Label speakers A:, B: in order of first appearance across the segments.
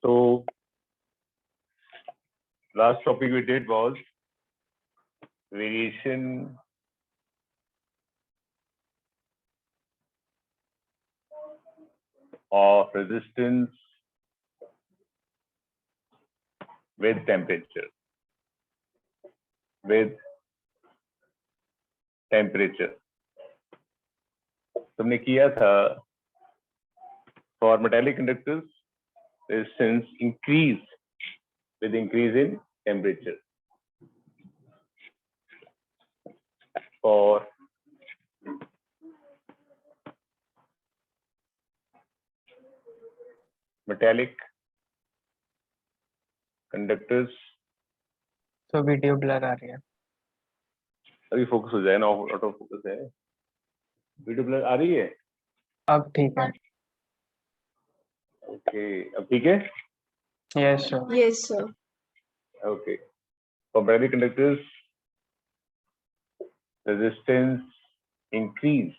A: So last topic we did was variation of resistance with temperature. तुमने किया था for metallic conductors resistance increase with increase in temperature. For metallic conductors
B: तो video blur आ रही है।
A: अभी focus हो जाए ना, ऑटो फोकस है। वीडियो ब्लर आ रही है?
B: अब ठीक है।
A: ओके, अब ठीक है।
B: Yes sir.
C: Yes, sir.
A: Okay. For metallic conductors, resistance increase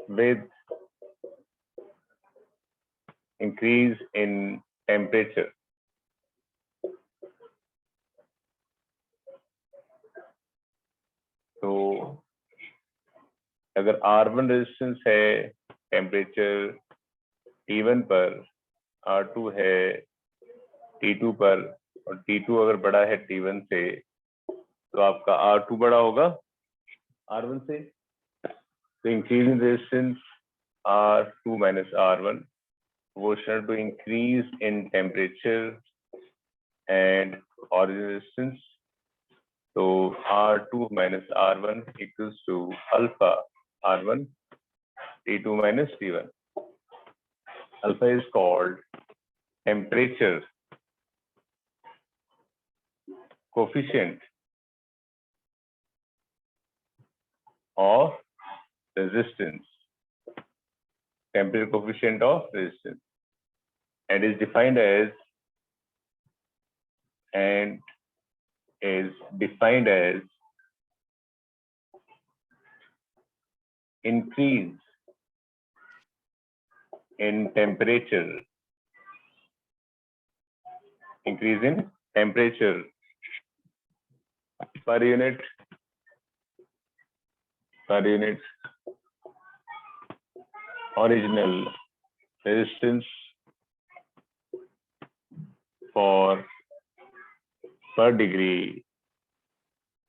A: with increase in temperature. तो अगर R1 रेजिस्टेंस है टेम्परेचर T1 पर, R2 है T2 पर, और T2 अगर बड़ा है T1 से, तो आपका R2 बड़ा होगा R1 से। तो increase in resistance R2 minus R1 proportional to increase in temperature and origin resistance. So R2 minus R1 equals to alpha R1 T2 minus T1. Alpha is called temperature coefficient of resistance. Temperature coefficient of resistance, and is defined as increase in temperature per unit original resistance for per degree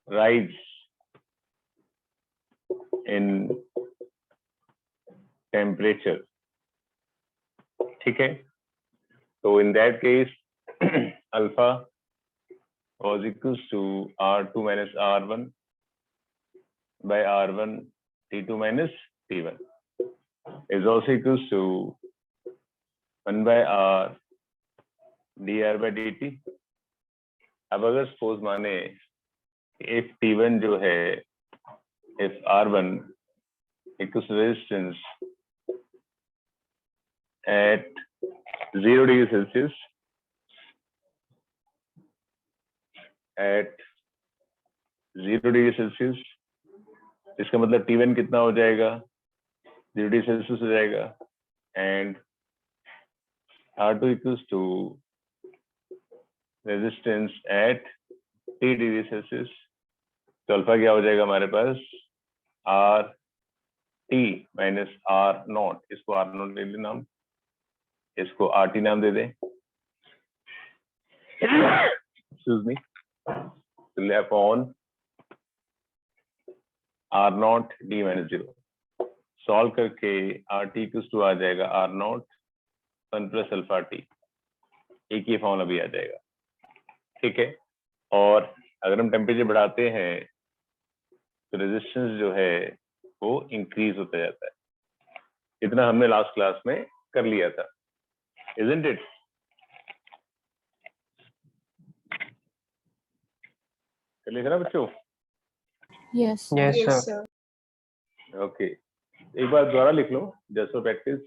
A: rise in temperature. ठीक है, so in that case alpha was equals to R2 minus R1 by R1 T2 minus T1 is also equals to 1 by R dr by dt. अब अगर suppose माने if T1 जो है, if R1 equals resistance at 0 degree Celsius, इसका मतलब T1 कितना हो जाएगा, 0 degree Celsius हो जाएगा, and R2 equals to resistance at 3 degree Celsius. तो अल्फा क्या हो जाएगा हमारे पास, R T minus R not, इसको R नॉट ले लेना, हम इसको R T नाम दे दें, excuse me, upon R not D minus 0। Solve करके R T टू आ जाएगा R not 1 plus alpha T, एक ही फॉर्मूला भी आ जाएगा। ठीक है, और अगर हम टेम्परेचर बढ़ाते हैं तो रेजिस्टेंस जो है वो इंक्रीज होता जाता है। इतना हमने लास्ट क्लास में कर लिया था, isn't it? कर लिया था ना बच्चों?
C: Yes.
B: Yes,
C: Yes,
B: sir.
C: sir.
A: Okay, एक बार दोबारा लिख लो, जस्ट फॉर प्रैक्टिस,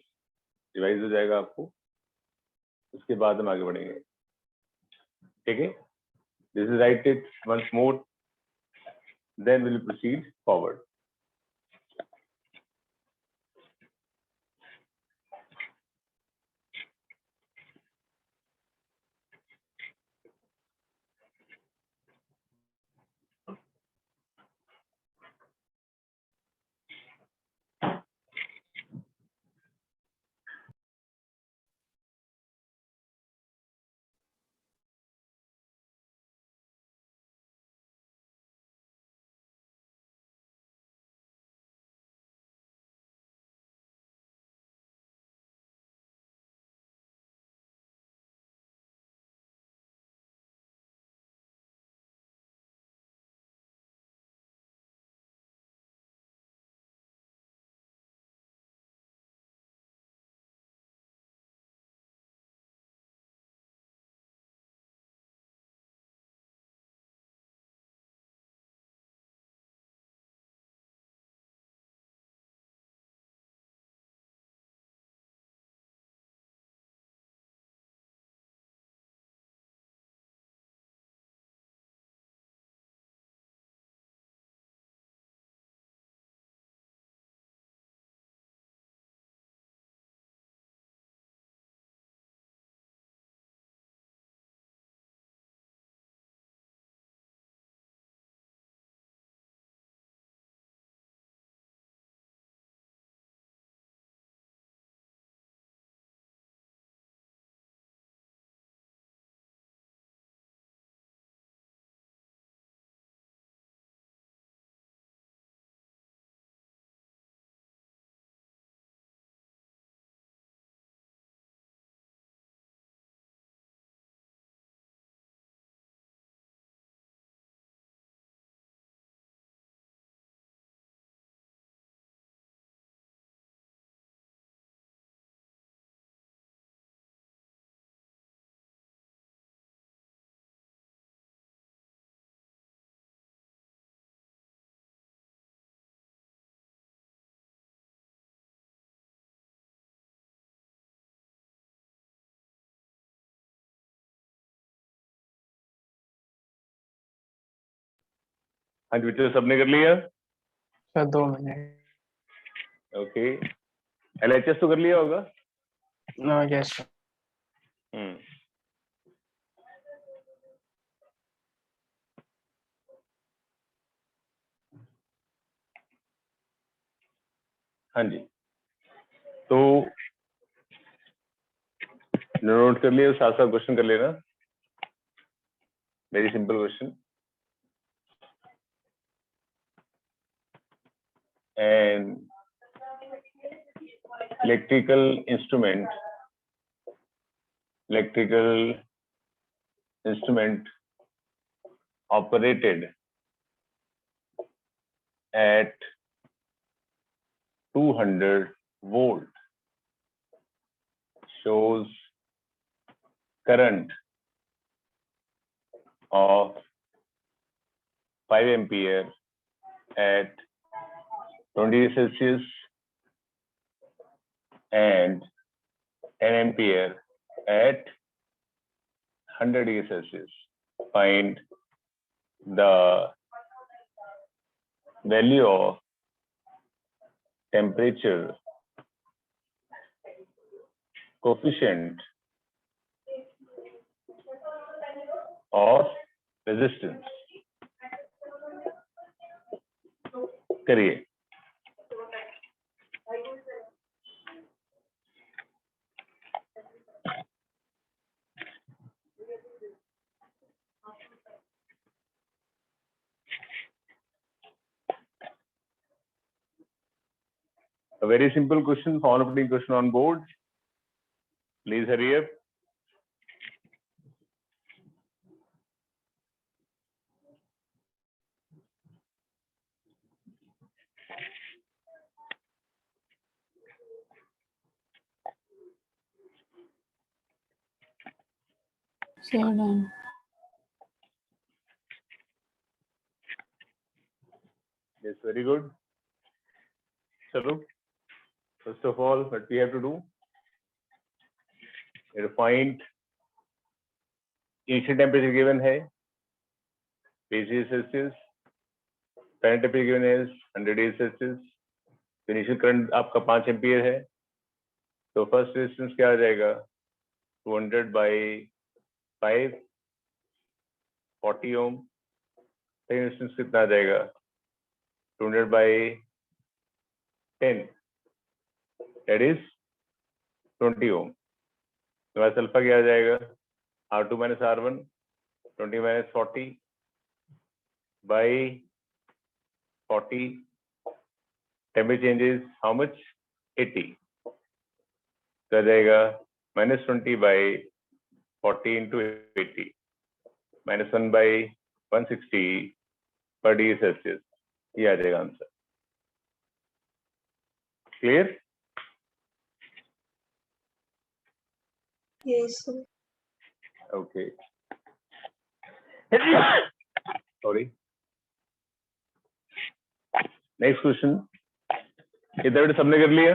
A: रिवाइज हो जाएगा आपको, उसके बाद हम आगे बढ़ेंगे। ठीक है, this is right it once more, then will proceed forward. हाँ जी बच्चों, सबने कर लिया?
B: Sir 2 minute.
A: ओके, LHS तो कर लिया होगा?
B: Yes sir.
A: हाँ जी, तो नोट कर लिया, साथ साथ क्वेश्चन कर लेना। Very simple question. And electrical instrument operated at 200 volt shows current of 5 ampere at 20 Celsius and 10 ampere at 100 degrees Celsius. Find the value of temperature coefficient of resistance. करिए। A very simple question, forward-looking question on board. Please hurry up.
C: So done.
A: Yes, very good. Chalo. First of all, what we have to do? We have to find initial temperature given है 20 degrees Celsius. Current temperature given is 100 degrees Celsius. Initial current आपका 5 ampere है, तो first resistance क्या आ जाएगा? 200 by 5, 40 Om. Second resistance कितना आ जाएगा? 200 by 10, that is 20 ओम। तो अल्फा क्या आ जाएगा? R2 minus R1, 20 minus 40 by 40, temperature changes how much? 80, तो आ जाएगा -20 बाई 40 इंटू 80, -1 बाई 160 पर डिग्री सेल्सियस। ये आ जाएगा answer. Clear?
D: Yes, sir.
A: Okay, sorry. Next question, इधर बेटे सबने कर लिया?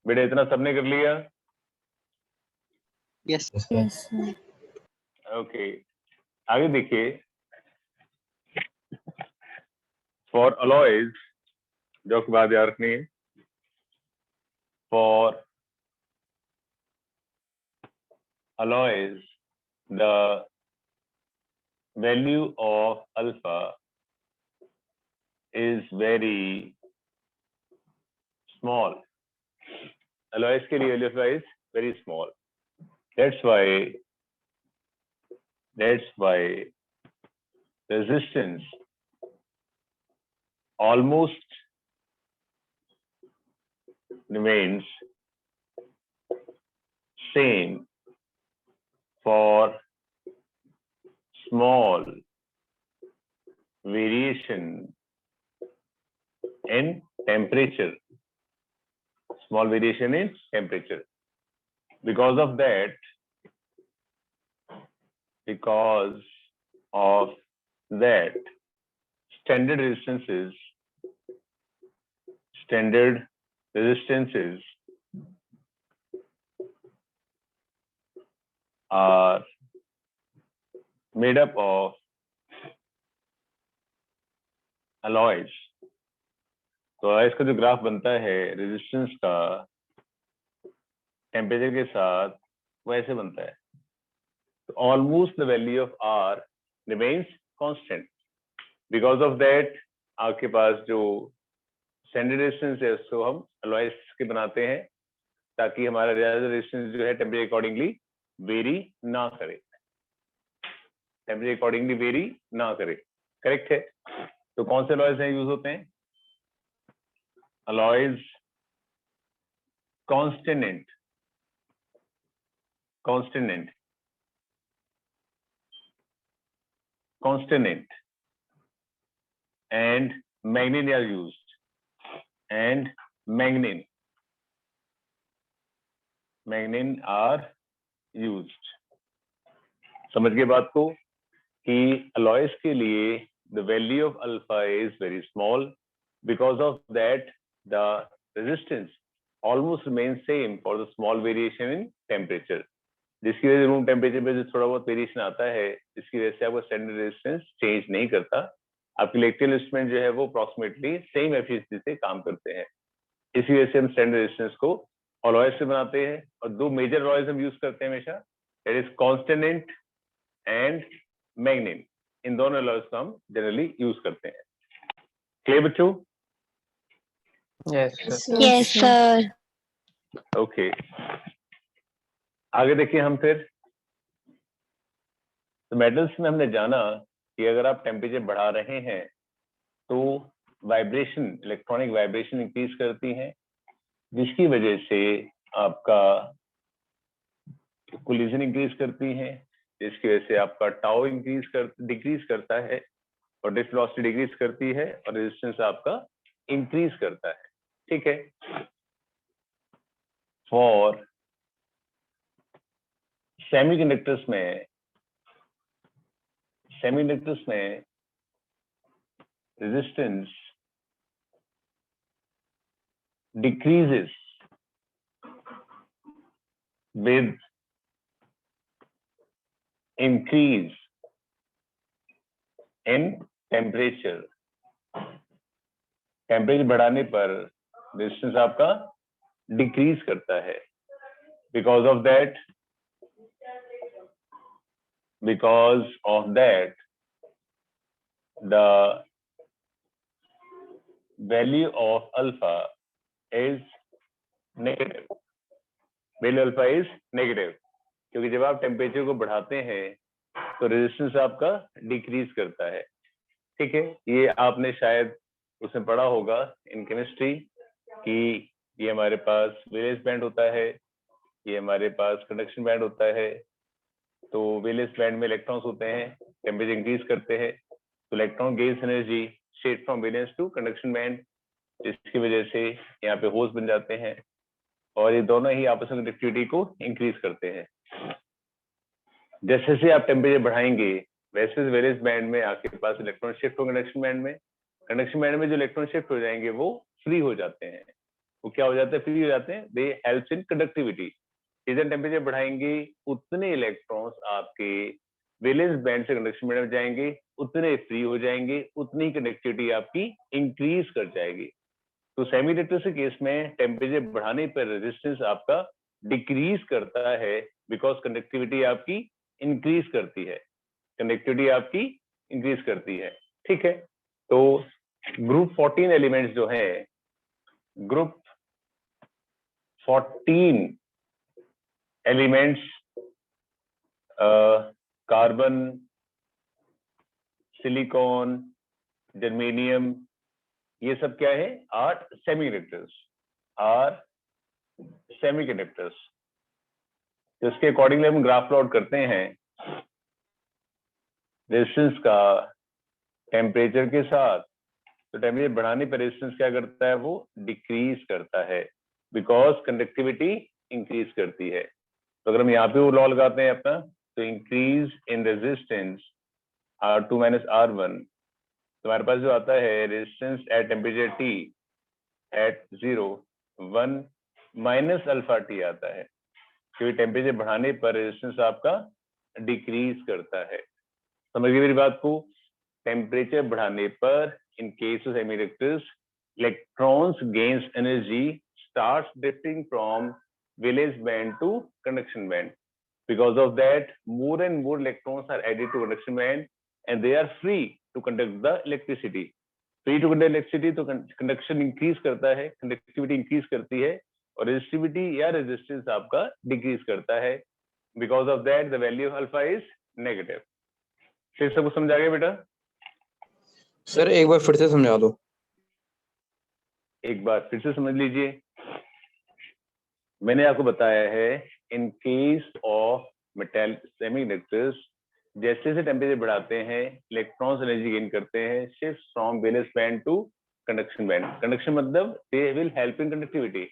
A: बेटे इतना सबने कर लिया?
E: Yes.
C: Yes, sir.
A: ओके, आगे देखिए। फॉर अलॉयज, जो की बात याद रखनी है, for alloys, the value of alpha is very small. Alloys के लिए value of alpha is very small. That's why resistance almost remains same for small variation in temperature. Small variation in temperature. Because of that, standard resistances are made up of alloys. तो alloys का जो graph बनता है resistance का temperature के साथ, वो ऐसे बनता है। तो almost the value of R remains constant. Because of that आपके पास जो स्टैंडर्ड रेजिस्टेंस है उसको हम अलॉयज के बनाते हैं, ताकि हमारा रेजिस्टेंस जो है टेम्परेचर अकॉर्डिंगली वेरी ना करे, टेम्परेचर अकॉर्डिंगली वेरी ना करे। करेक्ट है। तो कौन से अलॉयज यूज होते हैं? Alloys constant, consonant and manganese are used, and manganese are used। समझ गए बात को कि alloys के लिए the value of alpha is very small, because of that the resistance almost remains same for the small variation in temperature, जिसकी वजह से रूम टेम्परेचर पे जो थोड़ा बहुत वेरिएशन आता है, इसकी वजह से आपका स्टैंडर्ड रेजिस्टेंस चेंज नहीं करता। आपके इलेक्ट्रिकल इंस्ट्रूमेंट जो है वो अप्रॉक्सीमेटली सेम एफिशिएंसी से काम करते हैं। इसी वजह से हम स्टैंडर्ड रेजिस्टेंस को अलॉयज से बनाते हैं, और दो मेजर अलॉयज हम यूज करते हैं हमेशा, दैट इज कांस्टेंट एंड मैग्नीन। इन दोनों अलॉयज को हम जनरली यूज करते हैं। क्लियर बच्चों?
B: Yes, sir.
C: Yes, sir.
A: Okay, आगे देखिए हम फिर। तो मेटल्स में हमने जाना कि अगर आप टेम्परेचर बढ़ा रहे हैं तो वाइब्रेशन, इलेक्ट्रॉनिक वाइब्रेशन इंक्रीज करती हैं, जिसकी वजह से आपका कोलिजन इंक्रीज करती हैं, जिसकी वजह से आपका टाउ डिक्रीज करता है, और डिस्क वेलोसिटी डिक्रीज करती है, और रेजिस्टेंस आपका इंक्रीज करता है। ठीक है। फॉर सेमीकंडक्टर्स में resistance decreases with increase in temperature। Temperature बढ़ाने पर रेजिस्टेंस आपका डिक्रीज करता है। Because of that the value of alpha is negative। value alpha is negative, क्योंकि जब आप टेम्परेचर को बढ़ाते हैं तो रेजिस्टेंस आपका डिक्रीज करता है। ठीक है। ये आपने शायद उसमें पढ़ा होगा इन केमिस्ट्री कि ये हमारे पास वैलेंस बैंड होता है, ये हमारे पास कंडक्शन बैंड होता है। तो वैलेंस बैंड में इलेक्ट्रॉन्स होते हैं, टेम्परेचर इंक्रीज करते हैं तो electron gains energy shift from valence to conduction band, जिसकी वजह से यहाँ पे होल्स बन जाते हैं, और ये दोनों ही आपस में कंडक्टिविटी को इंक्रीज करते हैं। जैसे जैसे आप टेम्परेचर बढ़ाएंगे वैसे वैलेंस बैंड में आपके पास इलेक्ट्रॉन शिफ्ट हो कंडक्शन बैंड में। कंडक्शन बैंड में जो इलेक्ट्रॉन शिफ्ट हो जाएंगे वो फ्री हो जाते हैं। वो क्या हो जाते हैं? फ्री हो जाते हैं। दे हेल्प्स इन कंडक्टिविटी। जितना टेम्परेचर बढ़ाएंगे उतने इलेक्ट्रॉन्स आपके वैलेंस बैंड से कंडक्शन बैंड में जाएंगे, उतने फ्री हो जाएंगे, उतनी कंडक्टिविटी आपकी इंक्रीज कर जाएगी। तो सेमीकंडक्टर के केस में टेम्परेचर बढ़ाने पर रेजिस्टेंस आपका डिक्रीज करता है, बिकॉज कंडक्टिविटी आपकी इंक्रीज करती है, कंडक्टिविटी आपकी इंक्रीज करती है। ठीक है। तो ग्रुप 14 एलिमेंट्स जो है, group 14 elements, carbon, silicon, germanium, ये सब क्या है? Are semiconductors. तो इसके अकॉर्डिंगली हम ग्राफ प्लॉट करते हैं रेजिस्टेंस का टेम्परेचर के साथ। तो टेम्परेचर बढ़ाने पर रेजिस्टेंस क्या करता है? वो डिक्रीज करता है, बिकॉज कंडक्टिविटी इंक्रीज करती है। तो अगर हम यहाँ पे वो लॉ लगाते हैं अपना, तो increase in resistance R2 minus R1, तो हमारे पास जो आता है resistance at temperature T at 0 1 minus alpha T आता है, क्योंकि टेम्परेचर बढ़ाने पर रेजिस्टेंस आपका डिक्रीज करता है। समझ गए मेरी बात को? टेम्परेचर बढ़ाने पर in case of semiconductors electrons gains energy starts drifting from valence band to conduction band. Because of that, more and more electrons are added to conduction band and they are free to conduct the electricity. Free to conduct electricity तो conduction increase करता है, conductivity increase करती है और resistivity या resistance आपका decrease करता है. Because of that, the value of alpha is negative. फिर सबको समझ आ गया बेटा?
D: सर एक बार फिर से समझा दो।
A: एक बार फिर से समझ लीजिए। मैंने आपको बताया है in case of metal semiconductors जैसे जैसे टेम्परेचर बढ़ाते हैं इलेक्ट्रॉन्स एनर्जी गेन करते हैं shift from valence band to conduction band. Conduction मतलब they will help in conductivity.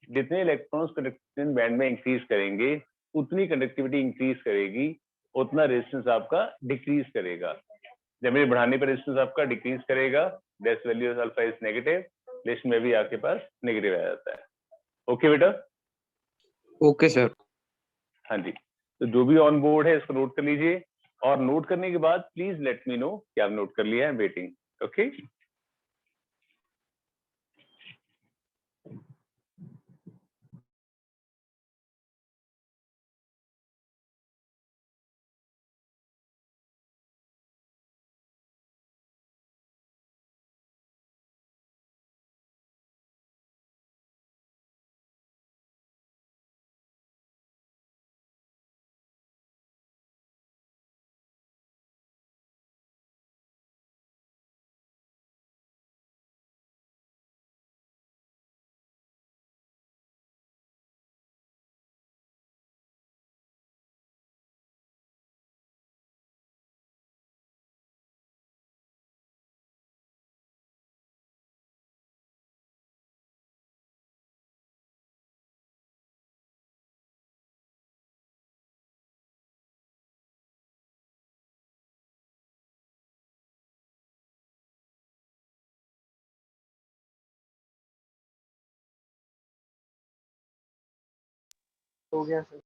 A: जितने इलेक्ट्रॉन्स कंडक्शन बैंड में इंक्रीज करेंगे उतनी कंडक्टिविटी इंक्रीज करेगी, उतना रेजिस्टेंस आपका डिक्रीज करेगा। टेम्परेचर बढ़ाने पर रेजिस्टेंस आपका डिक्रीज करेगा, that's value of alpha is negative, list में भी आपके पास नेगेटिव आ जाता है। ओके बेटा?
D: Okay sir.
A: हाँ जी, तो जो भी ऑन बोर्ड है इसको नोट कर लीजिए और नोट करने के बाद प्लीज लेट मी नो कि आप नोट कर लिया है। वेटिंग। ओके
B: हो गया सर।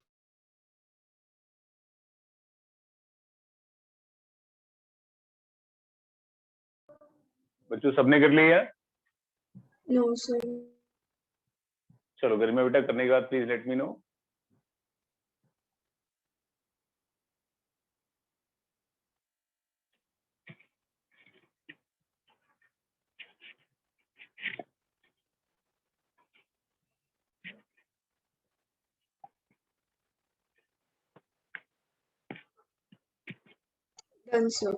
A: बच्चों सबने कर लिया?
C: No, sir.
A: चलो घर में बेटा करने के बाद please let me know.
C: Done, sir.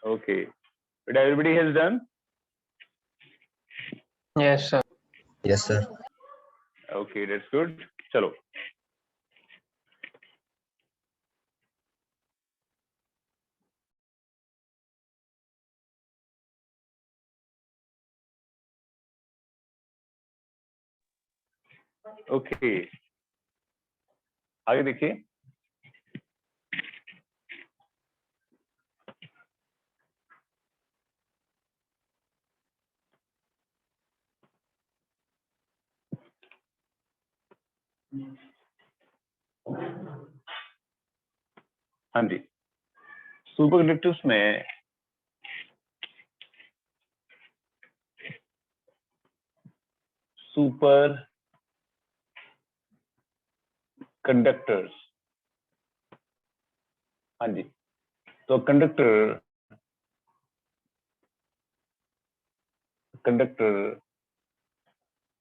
A: Okay बेटा, everybody has done?
B: Yes sir.
D: Yes sir.
A: Okay that's good. चलो ओके आगे देखिए। हाँ जी, सुपर कंडक्टर्स में सुपर कंडक्टर्स, हाँ जी, तो conductor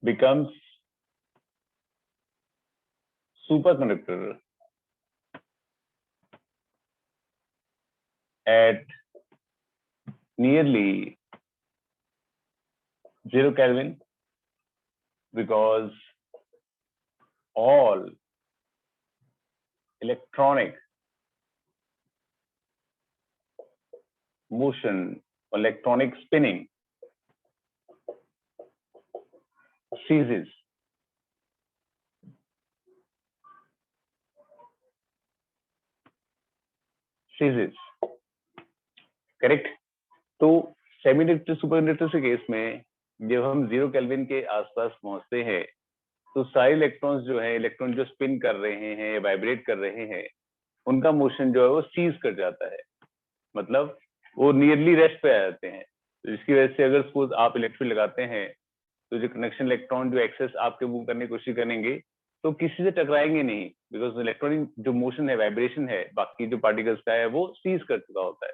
A: becomes superconductor at nearly 0 Kelvin because all electronic motion, electronic spinning ceases. Correct. तो सेमीकंडक्टर सुपरकंडक्टर के केस में जब हम 0 केल्विन के आसपास पहुंचते हैं तो सारे इलेक्ट्रॉन्स जो है, इलेक्ट्रॉन जो स्पिन कर रहे हैं, वाइब्रेट कर रहे हैं, उनका मोशन जो है वो सीज कर जाता है। मतलब वो नियरली रेस्ट पे आ जाते हैं। तो इसकी वजह से अगर सपोज आप इलेक्ट्रोड लगाते हैं तो जो कनेक्शन इलेक्ट्रॉन जो एक्सेस आपके मूव करने की कोशिश करेंगे तो किसी से टकराएंगे नहीं, बिकॉज इलेक्ट्रॉनिक जो मोशन है, वाइब्रेशन है बाकी जो पार्टिकल्स का है, वो सीज कर चुका होता है।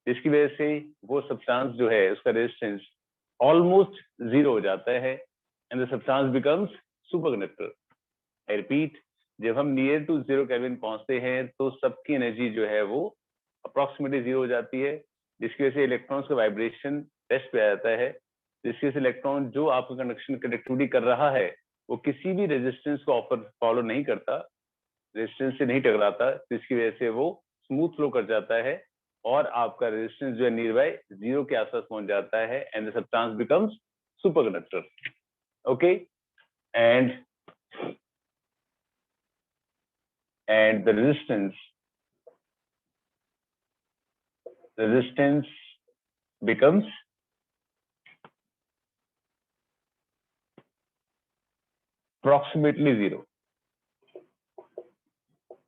A: इसकी वजह से वो सब्सटेंस जो है उसका रेजिस्टेंस ऑलमोस्ट जीरो हो जाता है and the substance becomes superconductor. I repeat, जब हम नियर टू 0 केल्विन पहुंचते हैं तो सबकी एनर्जी जो है वो अप्रोक्सीमेटली 0 हो जाती है, जिसकी वजह से इलेक्ट्रॉन्स का वाइब्रेशन रेस्ट पे आ जाता है, जिसकी वजह से इलेक्ट्रॉन जो आपका कंडक्शन कंडक्टिविटी कर रहा है वो किसी भी रेजिस्टेंस को ऑफर फॉलो नहीं करता, रेजिस्टेंस से नहीं टकराता, जिसकी वजह से वो स्मूथ फ्लो कर जाता है और आपका रेजिस्टेंस जो है नियर बाय 0 के आसपास पहुंच जाता है and the substance becomes superconductor. Okay, and the resistance becomes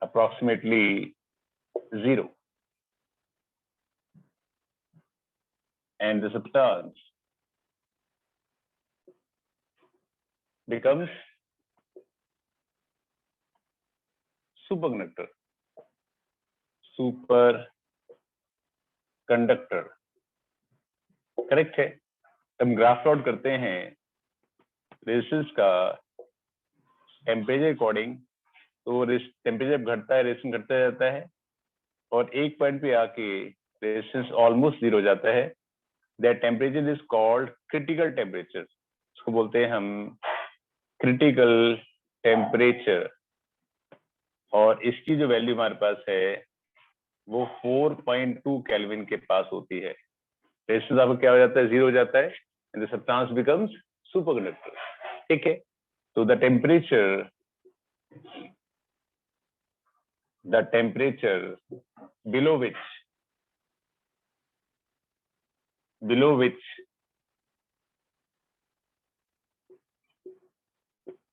A: approximately zero, and the substance becomes superconductor, correct है। हम ग्राफ प्लॉट करते हैं रेजिस्टेंस का टेम्परेचर अकॉर्डिंग, तो टेम्परेचर घटता है, रेजिस्टेंस घटता जाता है और एक पॉइंट पे आके रेजिस्टेंस ऑलमोस्ट 0 हो जाता है। That temperature is called critical temperature, इसको बोलते हैं हम क्रिटिकल टेम्परेचर। और इसकी जो वैल्यू हमारे पास है वो 4.2 केल्विन के पास होती है। रेजिस्टेंस आपका क्या हो जाता है, 0 हो जाता है and the substance becomes superconductor. ठीक है, तो the temperature below which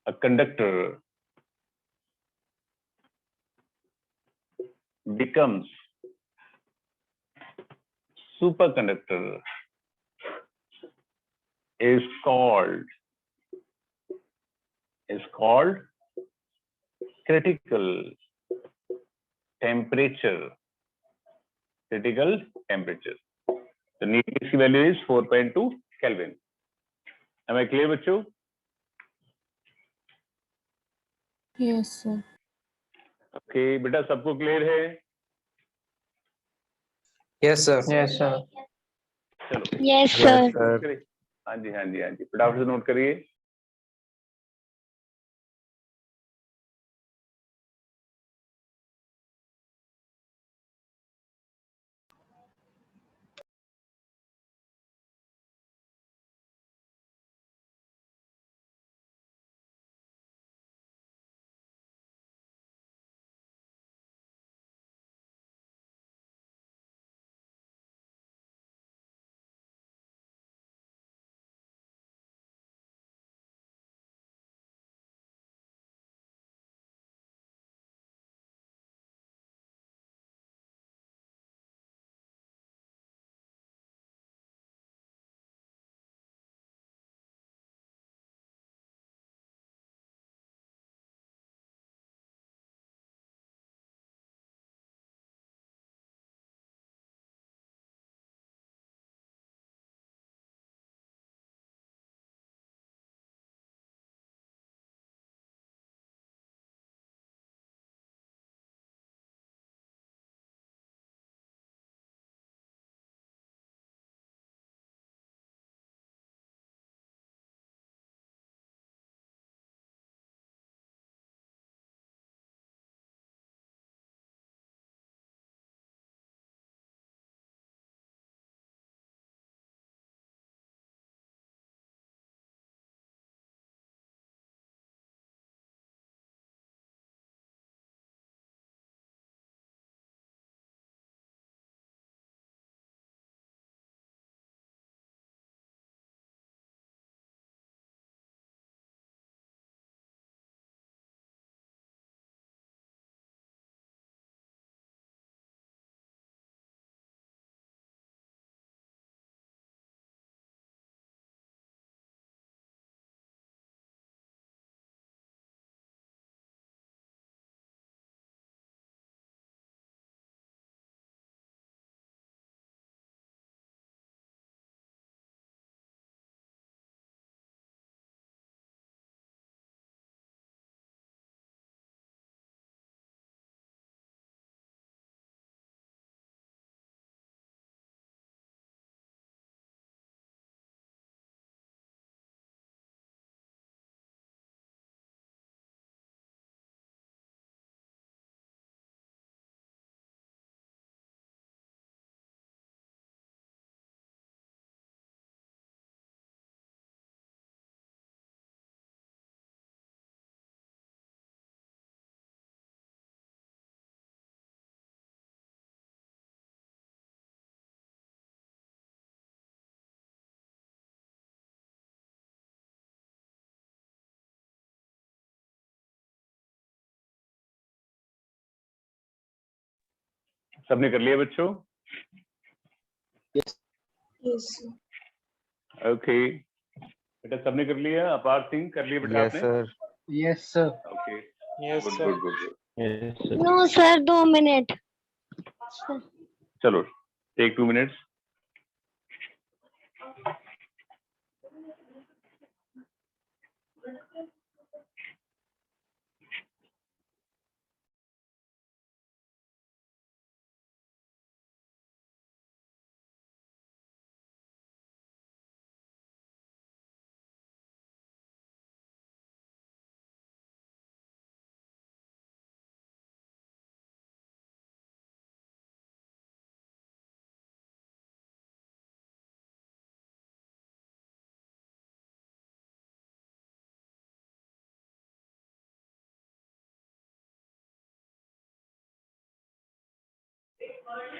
A: a conductor becomes superconductor is called critical temperature. The neatest value is 4.2 Kelvin. Am I clear बच्चों?
E: Yes, sir.
A: Okay, बेटा सबको क्लियर है?
D: Yes sir.
B: Yes sir.
A: चलो
C: Yes,
D: Yes,
C: sir.
D: sir.
A: हाँ जी फटाफट से note करिए। सबने कर लिया बच्चों?
C: Yes, sir.
A: ओके बेटा, सबने कर लिया? अपार सिंह कर लिया बेटा आपने?
B: Yes sir.
A: Okay,
B: yes
A: good
B: sir.
A: Good good good.
F: No sir 2 minute.
A: चलो टेक 2 मिनट्स।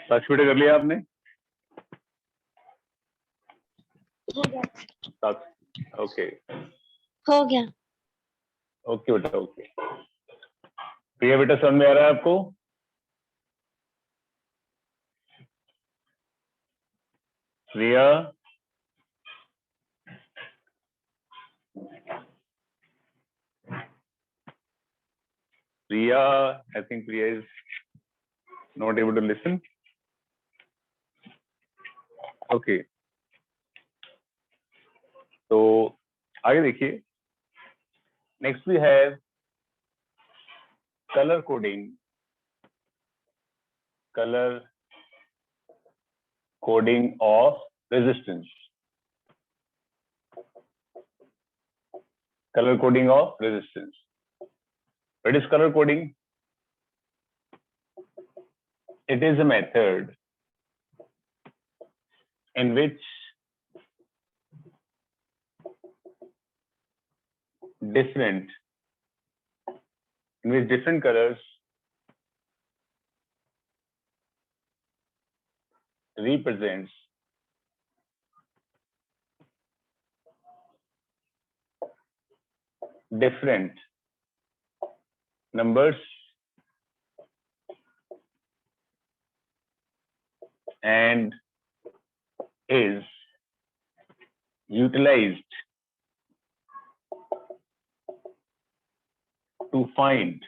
A: साक्षी बेटा कर लिया आपने? ओके
F: हो गया।
A: ओके बेटा ओके। प्रिया बेटा समझ में आ रहा है आपको? प्रिया, Priya, I think Priya is not able to listen. Okay. तो आगे देखिए, next we have color coding. Color coding of resistance. Color coding of resistance. What is color coding? It is a method in which different colors represents different numbers and is utilized to find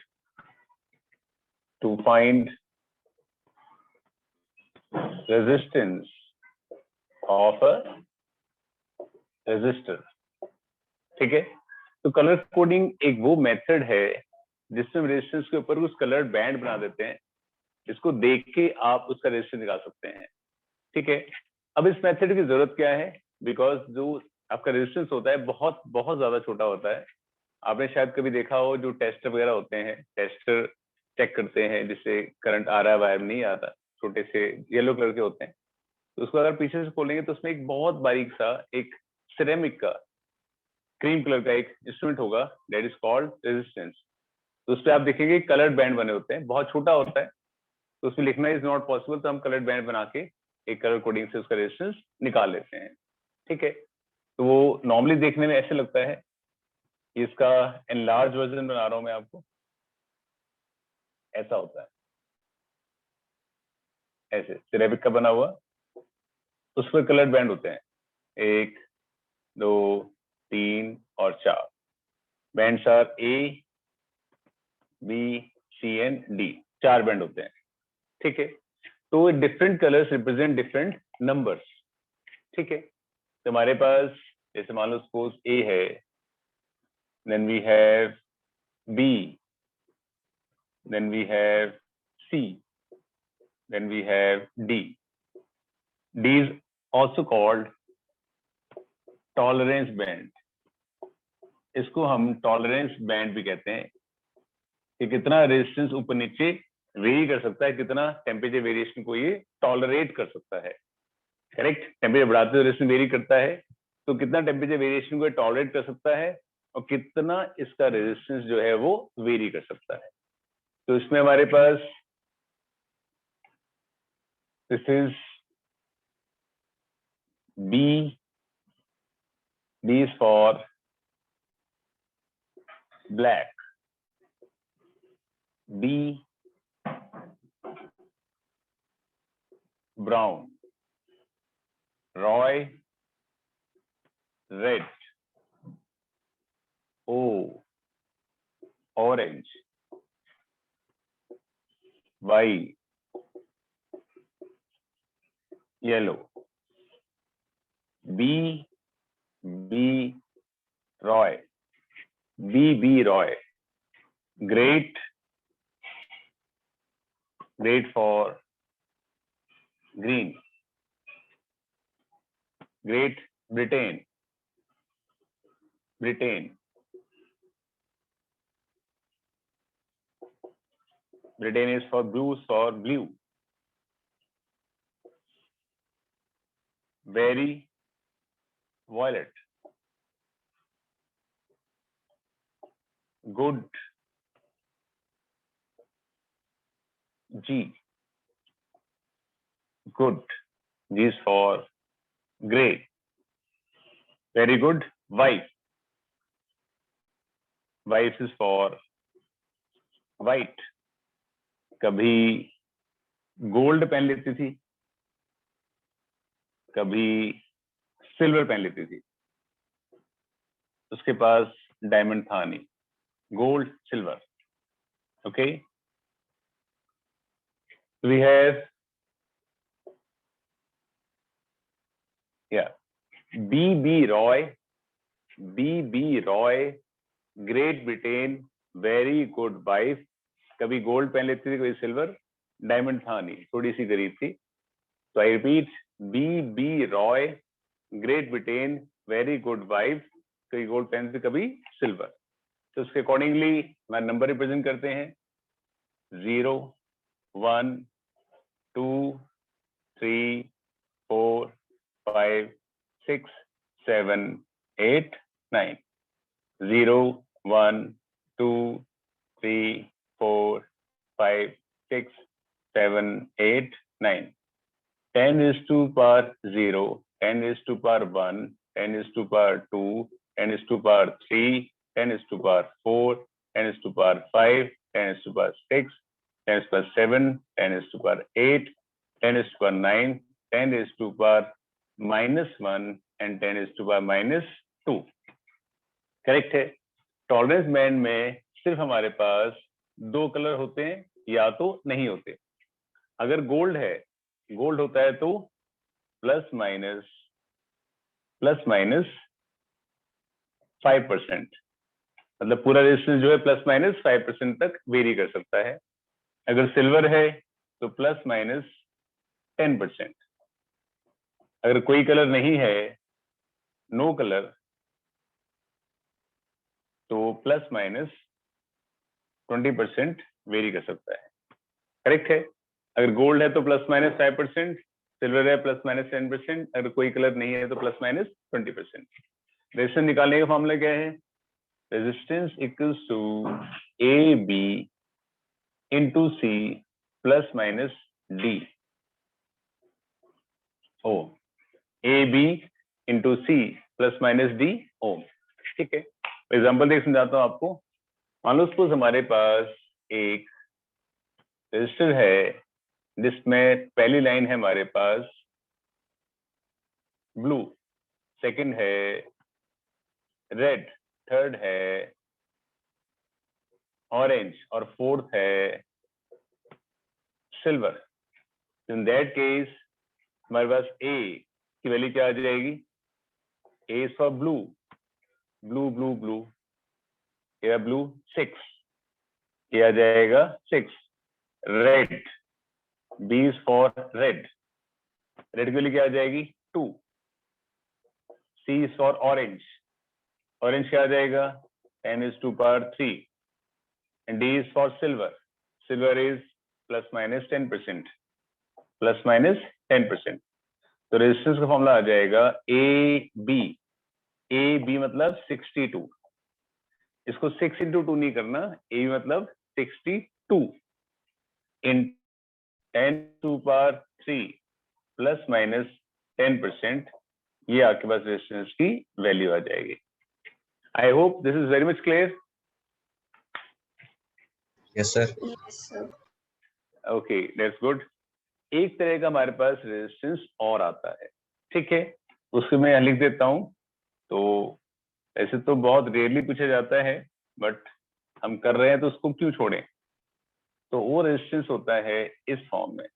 A: resistance of a resistor. ठीक है? तो colour coding एक वो method है जिसमें resistance के ऊपर कुछ कलर बैंड बना देते हैं, जिसको देख के आप उसका रेजिस्टेंस निकाल सकते हैं। ठीक है? अब इस मेथड की जरूरत क्या है? बिकॉज जो आपका रेजिस्टेंस होता है बहुत बहुत ज्यादा छोटा होता है। आपने शायद कभी देखा हो, जो टेस्टर वगैरह होते हैं, टेस्टर चेक करते हैं जिससे करंट आ रहा है वायर नहीं आता, छोटे से येलो कलर के होते हैं। तो उसको अगर पीछे से खोलेंगे तो उसमें एक बहुत बारीक सा एक सिरेमिक का क्रीम कलर का एक इंस्ट्रूमेंट होगा, दैट इज कॉल्ड रेजिस्टेंस। तो उस पर आप देखेंगे कलर्ड बैंड बने होते हैं, बहुत छोटा होता है, तो उसमें लिखना इज नॉट पॉसिबल, तो हम कलर्ड बैंड बना के एक कलर कोडिंग से उसका रेजिस्टेंस निकाल लेते हैं। ठीक है? तो वो नॉर्मली देखने में ऐसे लगता है। इसका एनलार्ज वर्जन बना रहा हूं मैं आपको। ऐसा होता है, ऐसे सिरेमिक का बना हुआ, उस पर कलर्ड बैंड होते हैं, 1 2 3 और 4 bands are A B C and D, 4 band होते हैं। ठीक है? तो different colours represent different numbers. ठीक है? तो हमारे पास जैसे मान लो सपोज ए है, then we have B, then we have C, then we have D. D is also called tolerance band. इसको हम टॉलरेंस बैंड भी कहते हैं कि कितना रेजिस्टेंस ऊपर नीचे वेरी कर सकता है, कितना टेम्परेचर वेरिएशन को ये टॉलरेट कर सकता है। करेक्ट? टेम्परेचर बढ़ाते हुए रेजिस्टेंस वेरी करता है, तो कितना टेम्परेचर वेरिएशन को टॉलरेट कर सकता है और कितना इसका रेजिस्टेंस जो है वो वेरी कर सकता है। तो इसमें हमारे पास this is B, B is for black, B brown, Roy red, O orange, Y yellow, B Roy, B Roy, great for green, Great Britain, Britain is for blue, very violet, good, G good, G is for gray, very good, white is for white, कभी gold पहन लेती थी, कभी silver पहन लेती थी, उसके पास diamond था नहीं, gold silver. Okay, we have B Roy, Great Britain, very good wife, कभी गोल्ड पहन लेती थी, कभी सिल्वर, डायमंड था नहीं, थोड़ी सी गरीब थी. तो I repeat, B Roy, great Britain, very good wife, कभी गोल्ड पहनती थी, कभी सिल्वर. तो उसके अकॉर्डिंगली मैं नंबर रिप्रेजेंट करते हैं 0 1 2 3 4 5 6 7 8 9. 0 1 2 3 4 5 6 7 8 9. 10 is to power 0, 10 is to power 1, 10 is to power 2, 10 is to power 3, 10 is to power 4, 10 is to power 5, 10 is to power 6, 10 is to power 7, 10 is to power 8, 10 is to power 9, 10 is to power -1 and 10 is to power -2. Correct है. Tolerance band में सिर्फ हमारे पास 2 colour होते हैं या तो नहीं होते. अगर गोल्ड है, गोल्ड होता है तो प्लस माइनस 5%, मतलब पूरा रेजिस्टेंस जो है प्लस माइनस 5% तक वेरी कर सकता है. अगर सिल्वर है तो प्लस माइनस 10%. अगर कोई कलर नहीं है, नो कलर, तो प्लस माइनस 20% वेरी कर सकता है. करेक्ट है. अगर गोल्ड है तो प्लस माइनस 5%, सिल्वर है प्लस माइनस 10%, अगर कोई कलर नहीं है तो प्लस माइनस 20%. रेजिस्टेंस निकालने का फॉर्मूला क्या है? Resistance equals to A B into C plus minus D ohm. A B into C plus minus D ohm. ठीक है. एग्जाम्पल देख समझाता हूँ आपको. मान लो सपोज हमारे पास एक रजिस्टर है जिसमें पहली लाइन है हमारे पास ब्लू, सेकंड है रेड, थर्ड है ऑरेंज और फोर्थ है सिल्वर. इन दैट केस हमारे पास ए की वैल्यू क्या आ जाएगी? A is for blue, blue blue blue, या ब्लू 6, ये आ जाएगा 6. Red, B is for red, red की वैल्यू क्या आ जाएगी? 2. C is for orange, orange क्या आ जाएगा? 10 is to power 3. and D is for silver, silver is plus minus 10%, plus minus 10%. तो रेजिस्टेंस का फॉर्मूला आ जाएगा ए बी मतलब 62. इसको 6 into 2 नहीं करना, ए मतलब 62 इन 10 to power 3 प्लस माइनस 10%, ये आपके पास रेजिस्टेंस की वैल्यू आ जाएगी. I hope this is very much clear.
D: Yes, sir.
C: Yes, sir.
A: Okay, that's good. एक तरह का हमारे पास रेजिस्टेंस और आता है, ठीक है, उसको मैं लिख देता हूं। तो ऐसे तो बहुत रेयरली पूछा जाता है, बट हम कर रहे हैं तो उसको क्यों छोड़ें। तो वो रेजिस्टेंस होता है इस फॉर्म में,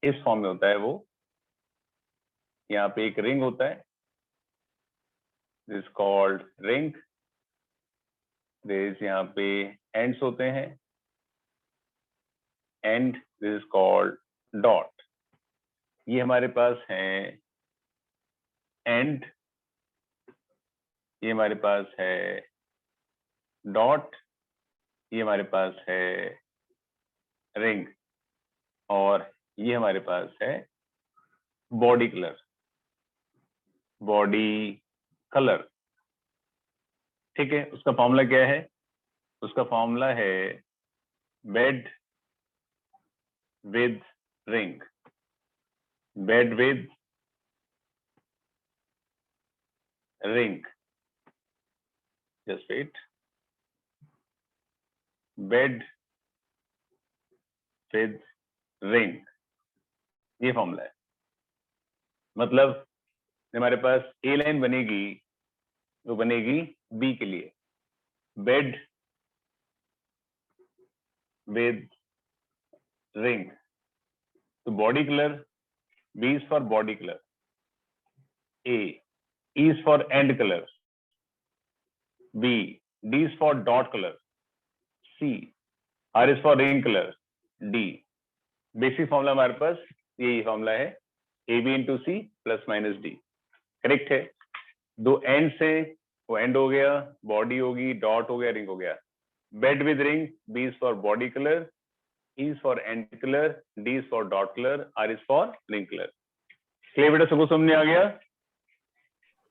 A: इस फॉर्म में होता है वो। यहाँ पे एक रिंग होता है, दिस कॉल्ड रिंग। दिस यहाँ पे एंड्स होते हैं, and this is called dot. ये हमारे पास है एंड, ये हमारे पास है डॉट, ये हमारे पास है रिंग, और ये हमारे पास है बॉडी कलर, बॉडी कलर, ठीक है। उसका फॉर्मूला क्या है? उसका फॉर्मूला है bed with ring, bed with ring, just wait, bed with ring, ये फॉर्मूला है। मतलब हमारे पास ए लाइन बनेगी, वो बनेगी बी के लिए, बेड विद रिंग। तो body colour, B is for body colour, A is for end colour, B D is for dot colour, C R is for ring colour, D. Basic formula हमारे पास यही formula है, A B into C plus minus D, correct है। दो and से, वो and हो गया, बॉडी होगी, डॉट हो गया, रिंग हो गया। Bed with ring, B is for body colour, E is for end color, D is for dot color, R is for ring color. Clear बेटा, सबको समझ में आ गया?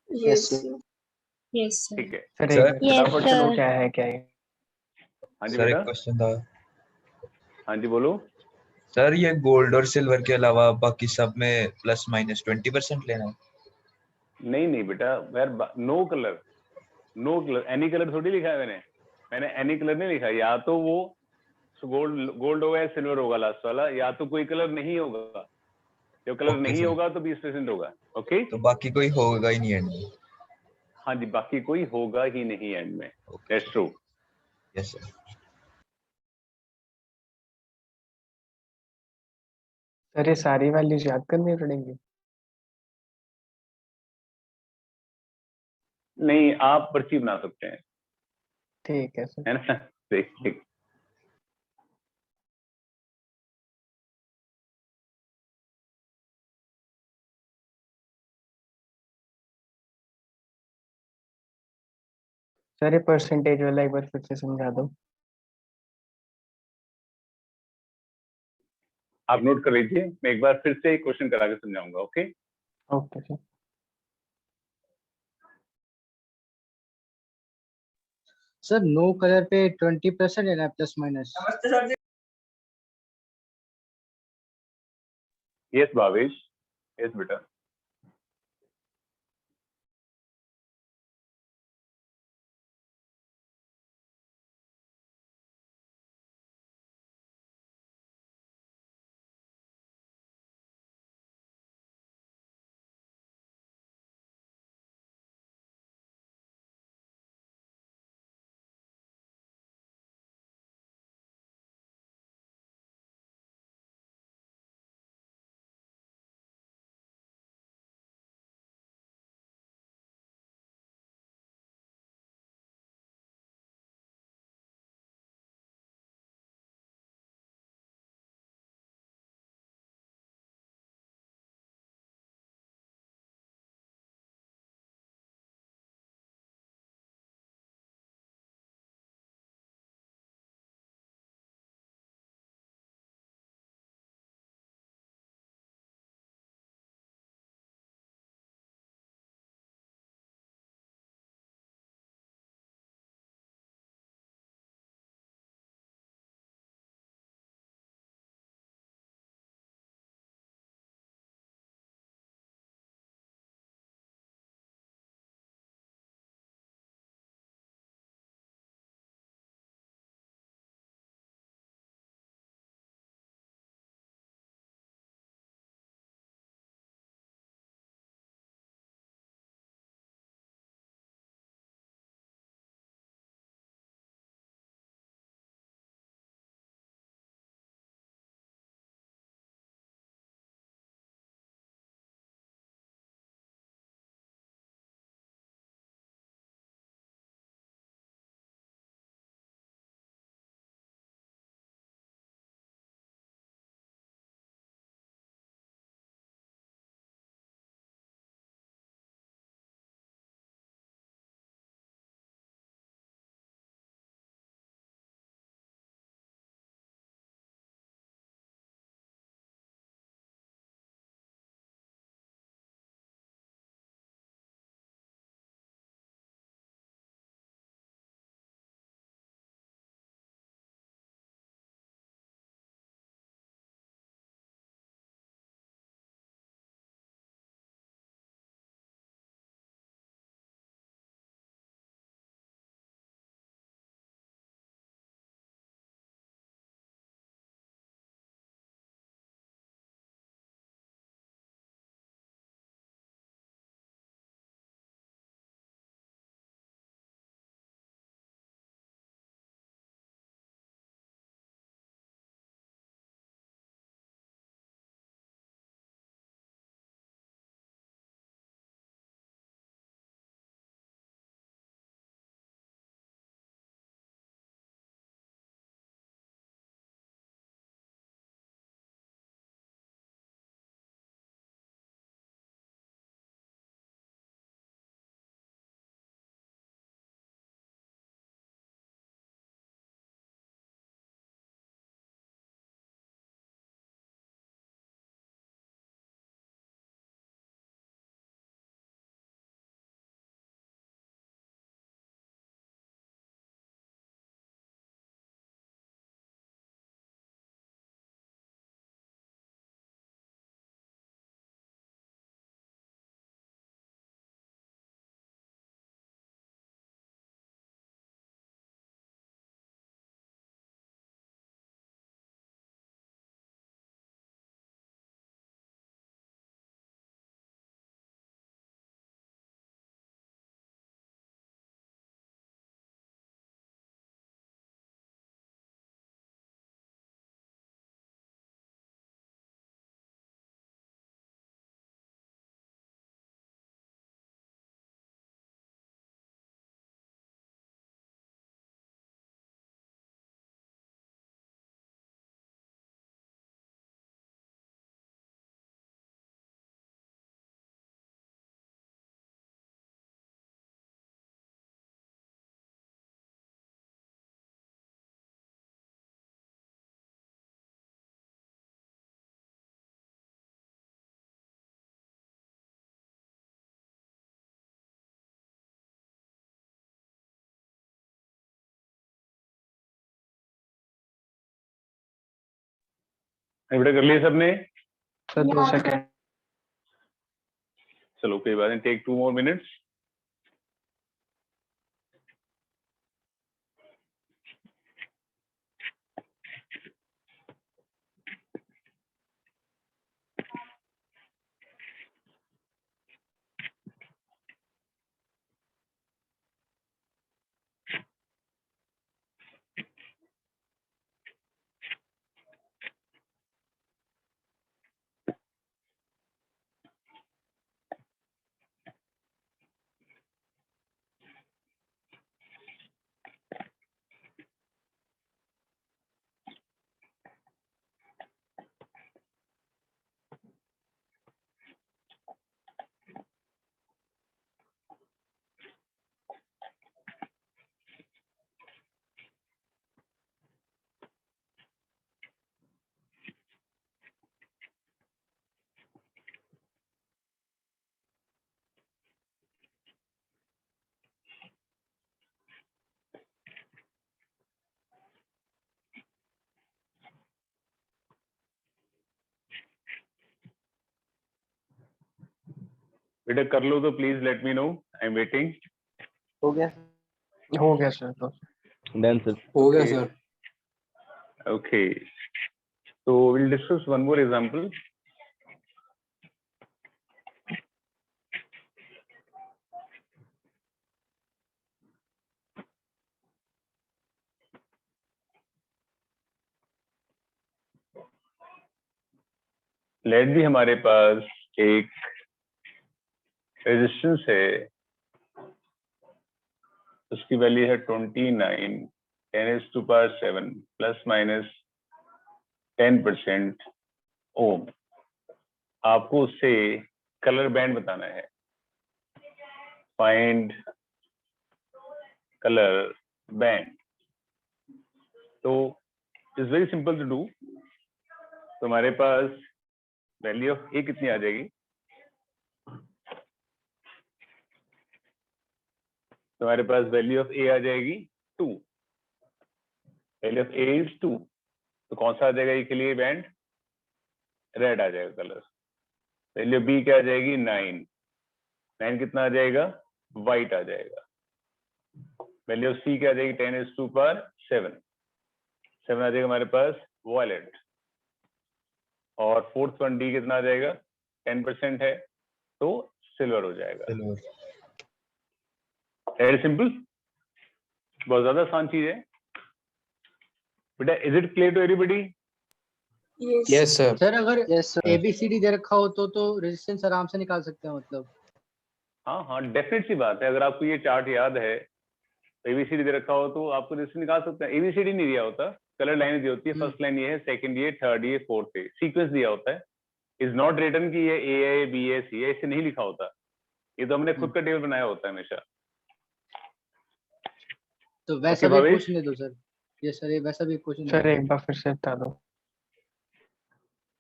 C: Yes,
B: sir.
C: sir.
E: Yes, sir.
A: ठीक है,
B: सर
D: सर,
B: एक बार
F: Yes,
A: फटाफट चलो।
F: sir.
B: क्या है क्या है?
A: हाँ जी
D: सर एक
A: बेटा,
D: क्वेश्चन था।
A: हाँ जी बोलो।
D: सर ये गोल्ड और सिल्वर के अलावा बाकी सब में प्लस माइनस 20% लेना है?
A: नहीं नहीं बेटा, where no colour, no colour, any colour थोड़ी लिखा है मैंने एनी कलर नहीं लिखा। या तो वो गोल्ड होगा या सिल्वर होगा लास्ट वाला, या तो कोई कलर नहीं होगा। जो कलर
D: ओके
A: नहीं
D: सर,
A: होगा तो 20% होगा, ओके।
D: तो बाकी कोई होगा ही नहीं एंड में?
A: हाँ जी, बाकी कोई होगा ही नहीं एंड में,
D: okay
A: that's true.
D: Yes sir.
B: Sir ये सारी वैल्यूज याद करनी पड़ेंगी?
A: नहीं, आप पर्ची बना सकते हैं,
B: ठीक है सर।
A: है ना। ठीक।
B: सर ये परसेंटेज वाला एक बार फिर से समझा दो।
A: आप नोट कर लीजिए, मैं एक बार फिर से क्वेश्चन करा के समझाऊंगा, okay.
B: Okay sir.
G: Sir no colour पे 20% है ना, plus minus?
A: Yes Bhavesh, yes बेटा। बेटा कर लिया सबने?
B: Sir 2 second.
A: चलो कोई बात नहीं, टेक 2 more minutes. बेटा कर लो तो please let me know, I am waiting.
B: हो गया सर तो।
H: Done sir.
I: हो गया sir.
A: Okay, so we'll discuss one more example. Let भी हमारे पास एक रेजिस्टेंस है, उसकी वैल्यू है 29 10⁻⁷ प्लस माइनस 10% ओम. आपको उससे कलर बैंड बताना है. Find colour band. तो it's very simple to do. तो हमारे पास वैल्यू ऑफ ए कितनी आ जाएगी? तो हमारे पास वैल्यू ऑफ ए आ जाएगी 2. Value of A is 2. तो कौन सा आ जाएगा ए के लिए बैंड? रेड आ जाएगा कलर. वैल्यू बी क्या आ जाएगी? 9. 9 कितना आ जाएगा? व्हाइट आ जाएगा. वैल्यू ऑफ सी क्या आ जाएगी? 10⁻⁷. 7 आ जाएगा हमारे पास वॉयलेट. और फोर्थ वन डी कितना आ जाएगा? 10% है तो सिल्वर हो जाएगा. वेरी सिंपल, बहुत ज्यादा आसान चीज है बेटा. Is it clear to everybody?
I: Yes sir.
G: Sir अगर
B: यस सर।
G: ABCD दे रखा हो तो रेजिस्टेंस आराम से निकाल सकते हैं मतलब.
A: हाँ हाँ, डेफिनेट सी बात है. अगर आपको ये चार्ट याद है, एबीसीडी दे रखा हो तो आपको रेजिस्टेंस निकाल सकते हैं. एबीसीडी नहीं दिया होता, कलर लाइन दी होती है. फर्स्ट लाइन ये है, सेकंड ये, थर्ड ये, फोर्थ ये, सीक्वेंस दिया होता है. इज नॉट रिटन कि ये ए है, बी है, सी है, ऐसे नहीं लिखा होता. ये तो हमने खुद का टेबल बनाया होता है हमेशा.
G: तो वैसा
A: Okay,
G: भी
A: भावेश?
G: पूछने दो सर. यस सर, ये वैसा भी पूछने
B: सर
G: दो.
B: एक बार फिर से बता दो।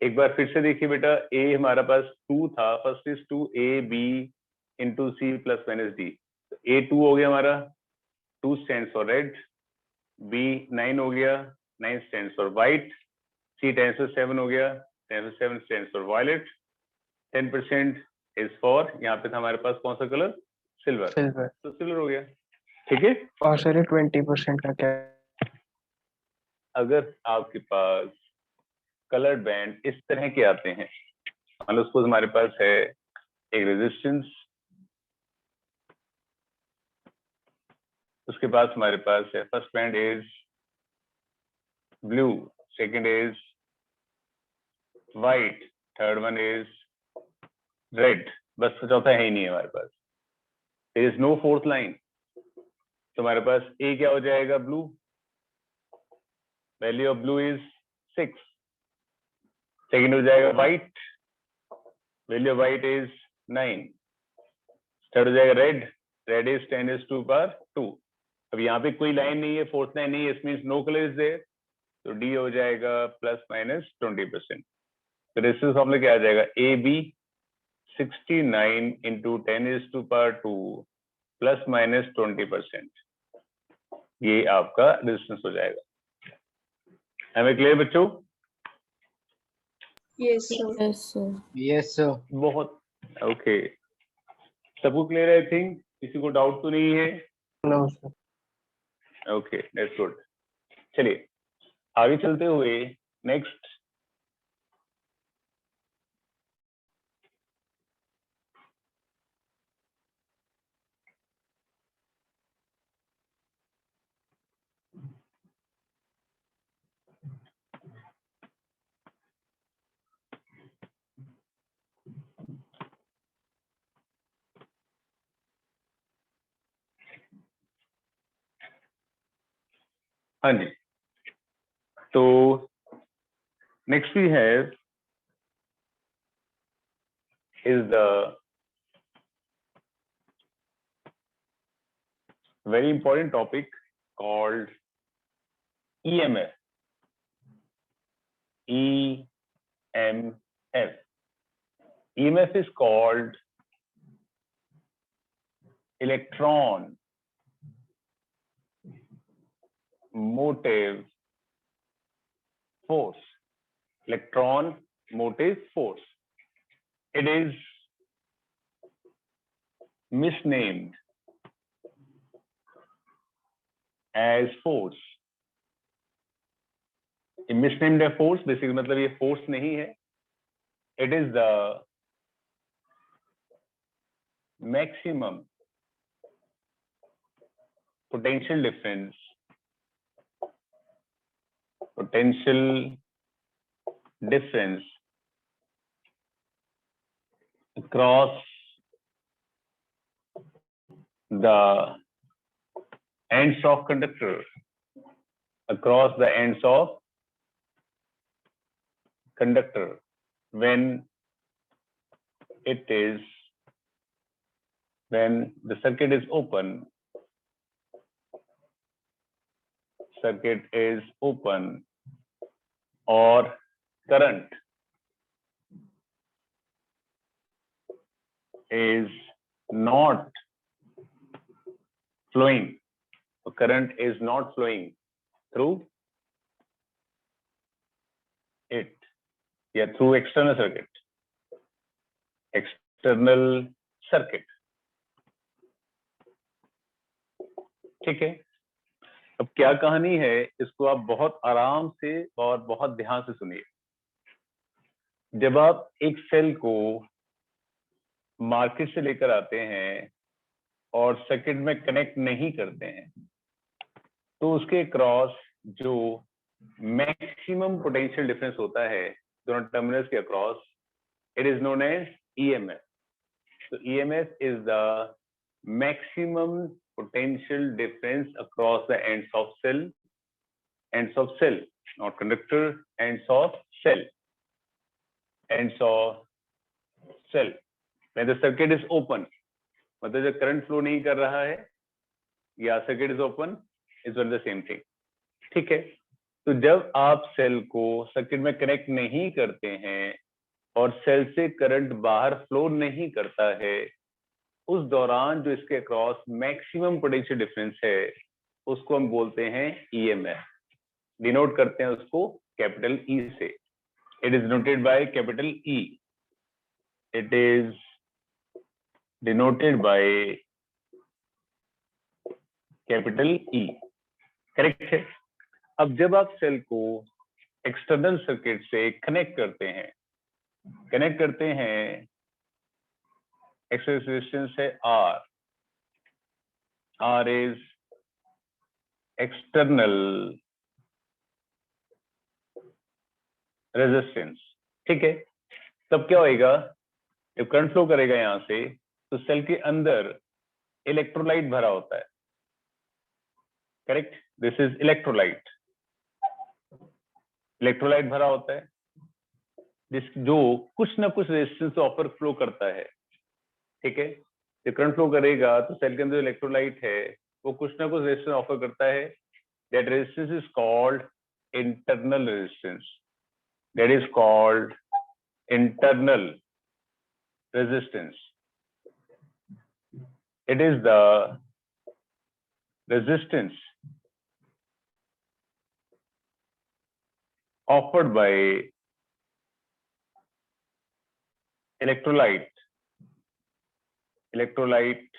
A: एक बार फिर से देखिए बेटा. ए हमारा पास 2 था. First is 2 A B into C plus minus D. A 2 हो गया हमारा. 2 स्टैंड्स फॉर रेड. बी 9 हो गया. 9 स्टैंड्स फॉर व्हाइट. सी 10⁻⁷ हो गया. 10⁻⁷ stands for violet. 10% is for, यहाँ पे था हमारे पास कौन सा कलर? सिल्वर.
B: सिल्वर।
A: तो सिल्वर हो गया. ठीक है.
B: और सर ये 20% का क्या?
A: अगर आपके पास कलर बैंड इस तरह के आते हैं, मान लो सपोज हमारे पास है एक रेजिस्टेंस, उसके बाद हमारे पास है first band is blue, second is white, third one is red. बस चौथा है ही नहीं है हमारे पास. There is no fourth line. तो हमारे पास ए क्या हो जाएगा? Blue. Value of blue is 6. Second हो जाएगा white. Value of white is 9. Third हो जाएगा रेड. Red is 10⁻². अब यहाँ पे कोई लाइन नहीं है, फोर्थ लाइन नहीं है, it means no colour is there. तो डी हो जाएगा प्लस माइनस 20%. तो रेजिस्टेंस फॉर्मूला क्या आ जाएगा? A B 69 into 10⁻² plus minus 20%. ये आपका रेजिस्टेंस हो जाएगा. हमें क्लियर बच्चों?
C: Yes, sir.
E: Yes, sir.
G: Yes, sir.
A: बहुत ओके, सबको क्लियर है? आई थिंक किसी को डाउट तो नहीं है?
B: No, sir.
A: Okay, that's good. चलिए आगे चलते हुए नेक्स्ट हाँ जी, तो next we have is the very important topic called EMF. EMF. EMF is called electron motive force. Electron motive force. It is misnamed as force. Misnamed as force basically मतलब ये force नहीं है. It is the maximum potential difference across the ends of conductor, across the ends of conductor when the circuit is open, or current is not flowing, through it, या through external circuit. ठीक है, अब क्या कहानी है इसको आप बहुत आराम से और बहुत ध्यान से सुनिए। जब आप एक सेल को मार्केट से लेकर आते हैं और सर्किट में कनेक्ट नहीं करते हैं तो उसके क्रॉस जो मैक्सिमम पोटेंशियल डिफरेंस होता है दोनों टर्मिनल्स के across, it is known as EMF. So EMF is the maximum potential difference across the ends of cell, not conductor, ends of cell. When the circuit is open, मतलब जब current flow नहीं कर रहा है या circuit is open, is one the same thing. ठीक है, तो जब आप सेल को सर्किट में कनेक्ट नहीं करते हैं और सेल से करंट बाहर फ्लो नहीं करता है, उस दौरान जो इसके अक्रॉस मैक्सिमम पोटेंशियल डिफरेंस है उसको हम बोलते हैं EMF। डिनोट करते हैं उसको कैपिटल E से। It is noted by capital E। It is denoted by capital E। Correct है। अब जब आप सेल को एक्सटर्नल सर्किट से कनेक्ट करते हैं एक्सटर्नल रेजिस्टेंस है R इज एक्सटर्नल रेजिस्टेंस। ठीक है, तब क्या होएगा, जब करंट फ्लो करेगा यहां से तो सेल के अंदर इलेक्ट्रोलाइट भरा होता है। करेक्ट, दिस इज इलेक्ट्रोलाइट भरा होता है जो कुछ ना कुछ रेजिस्टेंस ऑफर फ्लो करता है। ठीक है, जब करंट फ्लो करेगा तो सेल के अंदर इलेक्ट्रोलाइट है वो कुछ ना कुछ रेजिस्टेंस ऑफर करता है। That resistance is called internal resistance. That is called internal resistance. It is the resistance offered by electrolyte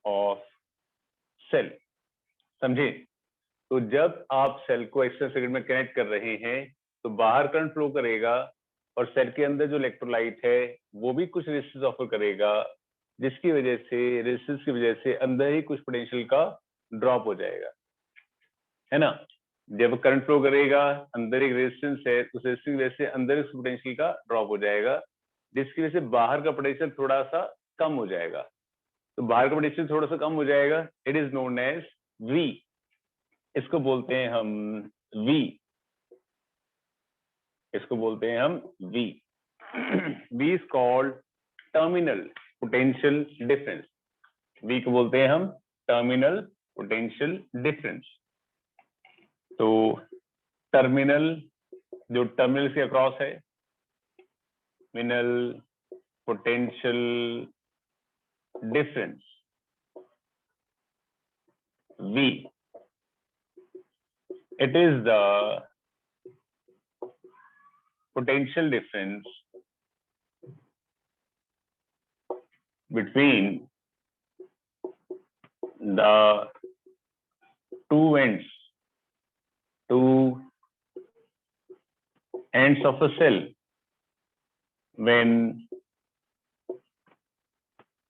A: of cell, समझे? तो जब आप सेल को एक्सटर्नल सर्किट में कनेक्ट कर रहे हैं तो बाहर करंट फ्लो करेगा और सेल के अंदर जो इलेक्ट्रोलाइट है वो भी कुछ रेजिस्टेंस ऑफर करेगा, जिसकी वजह से रेजिस्टेंस की वजह से अंदर ही कुछ पोटेंशियल का ड्रॉप हो जाएगा, है ना? जब करंट फ्लो करेगा अंदर एक रेजिस्टेंस है, उस रेजिस्टेंस की वजह से अंदर इस पोटेंशियल का ड्रॉप हो जाएगा, जिसकी वजह से बाहर का पोटेंशियल थोड़ा सा कम हो जाएगा। तो बाहर का पोटेंशियल थोड़ा सा कम हो जाएगा, it is known as V। इसको बोलते हैं हम V, इसको बोलते हैं हम V। V is called terminal potential difference. V को बोलते हैं हम टर्मिनल पोटेंशियल डिफरेंस। तो टर्मिनल, जो टर्मिनल के अक्रॉस है, terminal potential difference V, it is the potential difference between the two ends of a cell when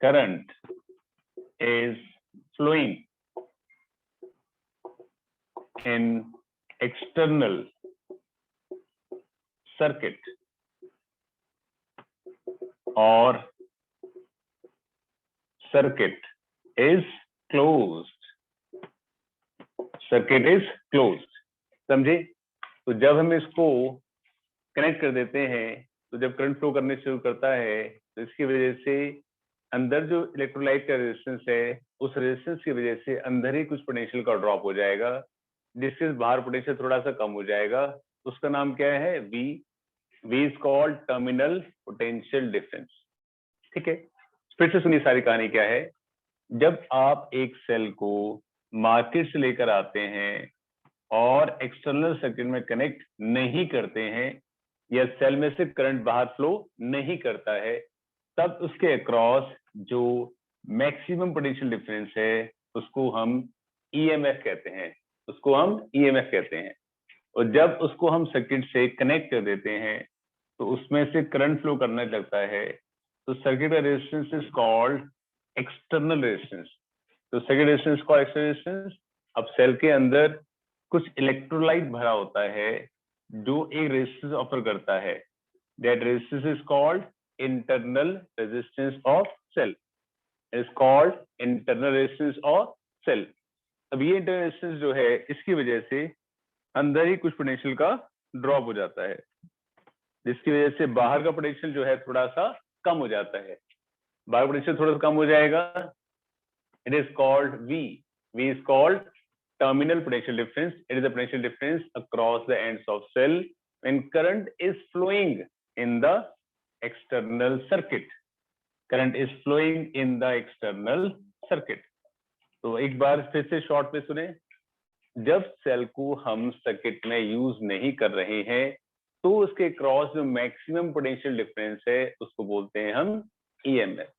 A: current is flowing in external circuit or circuit is closed, circuit is closed, समझे? तो जब हम इसको connect कर देते हैं तो जब करंट फ्लो करने शुरू करता है तो इसकी वजह से अंदर जो इलेक्ट्रोलाइट का रेजिस्टेंस है उस रेजिस्टेंस की वजह से अंदर ही कुछ पोटेंशियल का ड्रॉप हो जाएगा, जिससे बाहर पोटेंशियल थोड़ा सा कम हो जाएगा। उसका नाम क्या है? V। V is called terminal potential difference. ठीक है, फिर से सुनिए सारी कहानी क्या है। जब आप एक सेल को मार्केट से लेकर आते हैं और एक्सटर्नल सर्किट में कनेक्ट नहीं करते हैं या सेल में से करंट बाहर फ्लो नहीं करता है, तब उसके अक्रॉस जो मैक्सिमम पोटेंशियल डिफरेंस है उसको हम EMF कहते हैं, उसको हम EMF कहते हैं। और जब उसको हम सर्किट से कनेक्ट कर देते हैं तो उसमें से करंट फ्लो करने लगता है, तो सर्किट का resistance is called external resistance. तो circuit resistance called external resistance. अब सेल के अंदर कुछ इलेक्ट्रोलाइट भरा होता है जो एक रेजिस्टेंस ऑफर करता है, that resistance is called internal resistance of cell, is called internal resistance of cell. अब ये इंटरनल रेजिस्टेंस जो है इसकी वजह से अंदर ही कुछ पोटेंशियल का ड्रॉप हो जाता है, जिसकी वजह से बाहर का पोटेंशियल जो है थोड़ा सा कम हो जाता है। बाहर पोटेंशियल थोड़ा सा कम हो जाएगा, it is called V। V is called terminal potential difference. It is the potential difference across the ends of cell when current is flowing in the external circuit. Current is flowing in the external circuit. तो एक बार फिर से short पे सुने। जब cell को हम circuit में यूज नहीं कर रहे हैं तो उसके क्रॉस जो मैक्सिमम पोटेंशियल डिफरेंस है उसको बोलते हैं हम EMF।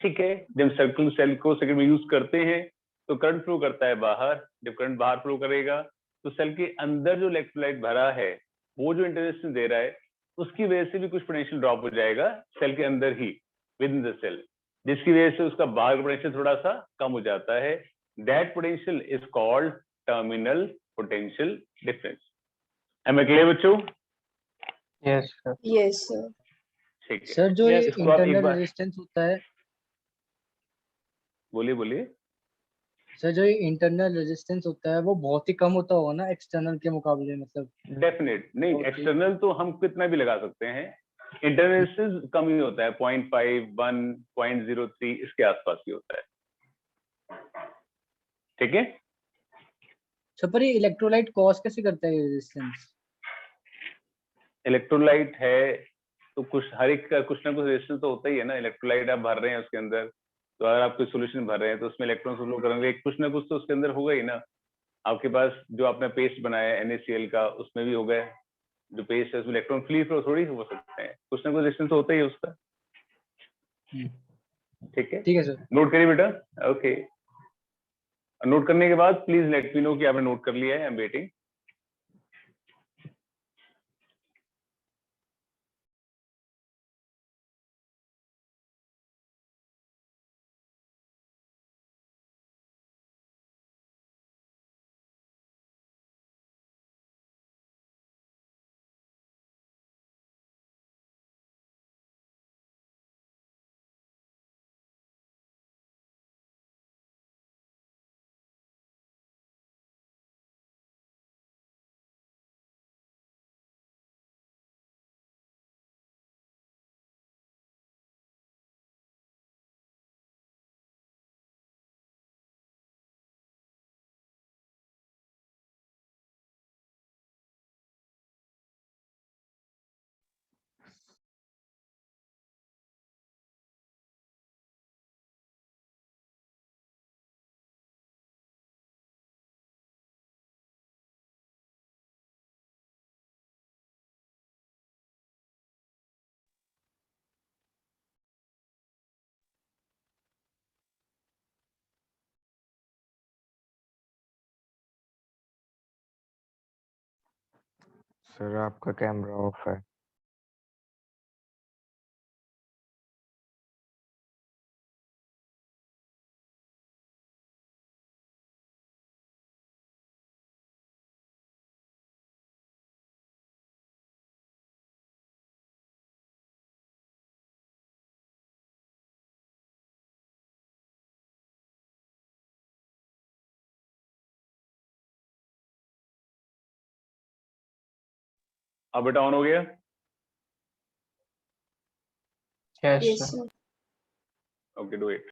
A: ठीक है, जब सर्किल सेल को सर्किट में यूज करते हैं तो करंट फ्लो करता है बाहर। जब करंट बाहर फ्लो करेगा तो सेल के अंदर जो इलेक्ट्रोलाइट भरा है वो जो इंटरेक्शन दे रहा है उसकी वजह से भी कुछ पोटेंशियल ड्रॉप हो जाएगा सेल के अंदर ही, विद इन द सेल, जिसकी वजह से उसका बाहर का पोटेंशियल थोड़ा सा कम हो जाता है। That potential is called terminal potential difference. Am I clear बच्चों?
B: Yes sir.
C: Yes, sir.
A: ठीक है
G: सर जो ये
A: इसको आप एक
G: इंटरनल
A: बार
G: रेजिस्टेंस होता है,
A: बोलिए बोलिए।
G: सर जो ये इंटरनल रेजिस्टेंस होता है वो बहुत ही कम होता होगा ना एक्सटर्नल के मुकाबले, मतलब?
A: डेफिनेट नहीं,
G: Okay.
A: एक्सटर्नल तो हम कितना भी लगा सकते हैं, इंटरनल से कम ही होता है, 0.5, 1, 0.03 इसके आसपास ही होता है। ठीक है,
G: सर पर ये इलेक्ट्रोलाइट कॉज कैसे करता है ये रेजिस्टेंस?
A: इलेक्ट्रोलाइट है तो कुछ हर एक का कुछ ना कुछ रेजिस्टेंस तो होता ही है ना। इलेक्ट्रोलाइट आप भर रहे हैं उसके अंदर, तो अगर आप कोई सोल्यूशन भर रहे हैं तो उसमें इलेक्ट्रॉन फ्लो करेंगे, कुछ ना कुछ तो उसके अंदर होगा ही ना। आपके पास जो आपने पेस्ट बनाया है NaCl का, उसमें भी होगा, जो पेस्ट है उसमें इलेक्ट्रॉन फ्री फ्लो थोड़ी हो सकते हैं, कुछ ना कुछ रेजिस्टेंस होता ही है उसका। ठीक है,
G: ठीक है सर।
A: नोट करिए बेटा। ओके, नोट करने के बाद प्लीज लेट मी नो कि आपने नोट कर लिया है। आई एम वेटिंग।
H: सर आपका कैमरा ऑफ है।
A: अब बेटा ऑन हो गया।
B: Yes,
C: Yes,
B: sir.
C: sir.
A: Okay, do it.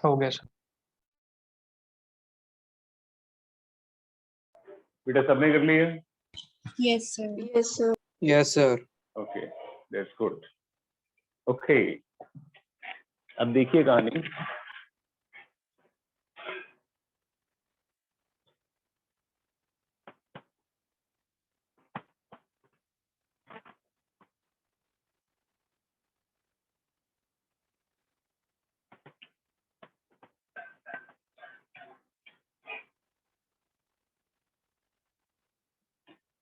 B: हो गया सर।
A: बेटा सबने कर लिया?
E: Yes, sir.
C: Yes, sir.
I: Yes, sir.
A: Okay, that's good. Okay, अब देखिए कहानी।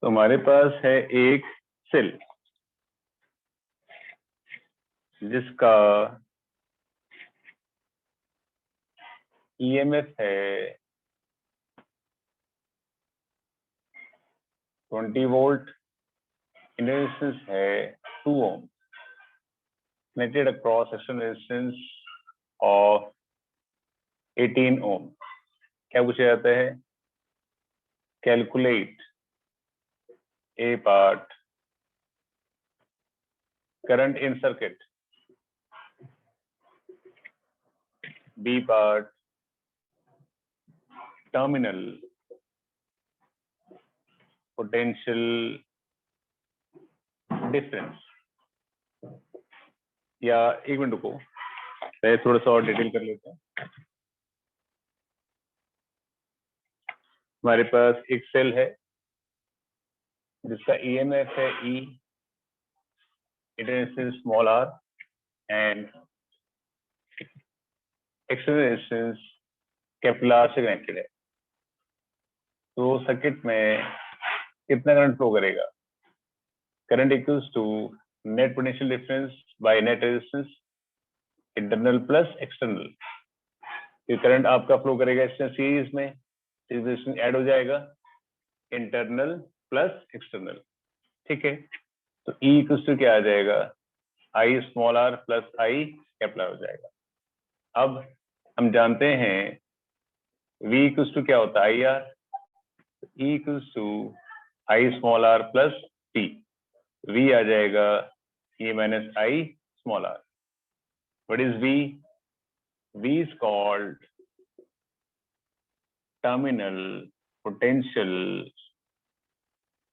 A: तो हमारे पास है एक सेल जिसका ईएमएफ है 20 वोल्ट, रेजिस्टेंस है 2 ओम, connected across external resistance of 18 ohm। क्या पूछा जाता है? Calculate A part current in circuit, B part terminal potential difference। या एक मिनट रुको, पहले थोड़ा सा और डिटेल कर लेते हैं। हमारे पास एक सेल है जिसका ईएमएफ है E, resistance small r and external resistance capital R से कनेक्टेड है। तो सर्किट में कितना करंट फ्लो करेगा? Current equals to net potential difference by net resistance internal plus external. ये करंट आपका फ्लो करेगा इसमें सीरीज में, रेजिस्टेंस ऐड हो जाएगा, इंटरनल प्लस एक्सटर्नल। ठीक है, तो E इक्वल्स टू क्या आ जाएगा? I small r plus I capital R हो जाएगा। अब हम जानते हैं V इक्वल्स टू क्या होता है? IR। E equals to I small r plus T। V आ जाएगा E minus I small r। What is V? V is called terminal potential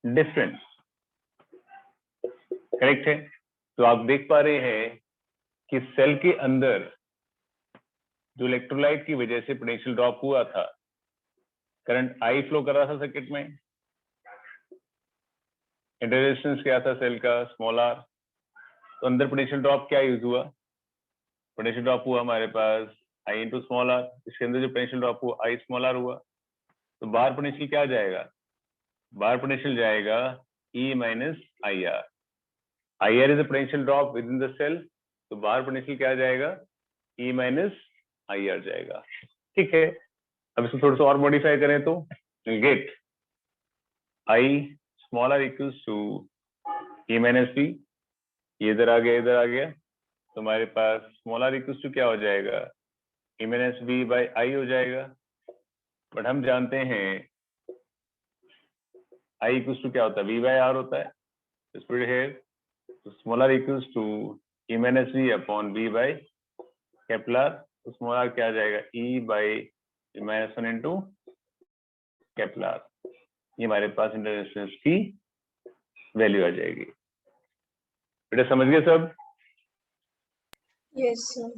A: difference। Correct है? तो आप देख पा रहे हैं कि सेल के अंदर जो इलेक्ट्रोलाइट की वजह से पोटेंशियल ड्रॉप हुआ था, करंट I फ्लो कर रहा था सर्किट में, रेजिस्टेंस क्या था सेल का? Small r। तो अंदर पोटेंशियल ड्रॉप क्या यूज हुआ? पोटेंशियल ड्रॉप हुआ हमारे पास I इंटू स्मॉल r। इसके अंदर जो पोटेंशियल ड्रॉप हुआ I स्मॉल r हुआ। तो बाहर पोटेंशियल क्या जाएगा? बाहर पोटेंशियल जाएगा E minus IR। IR is the potential drop within the cell, तो बाहर पोटेंशियल क्या जाएगा? E माइनस IR जाएगा। ठीक है, अब इसको थोड़ा सा और मॉडिफाई करें तो get I small r equals to E minus B। ये इधर आ गया, इधर आ गया, तो हमारे पास स्मॉल r इक्वल्स टू क्या हो जाएगा? E minus B by I हो जाएगा। बट हम जानते हैं I इक्वल्स टू क्या होता है? V बाई R होता है। तो small r equals to E minus B upon B by capital R। तो स्मॉल r क्या आ जाएगा? E by E minus 1 into capital R। ये हमारे पास इंटररेजिस्टेंस की वैल्यू आ जाएगी। बेटा समझ गए सब?
C: Yes, sir.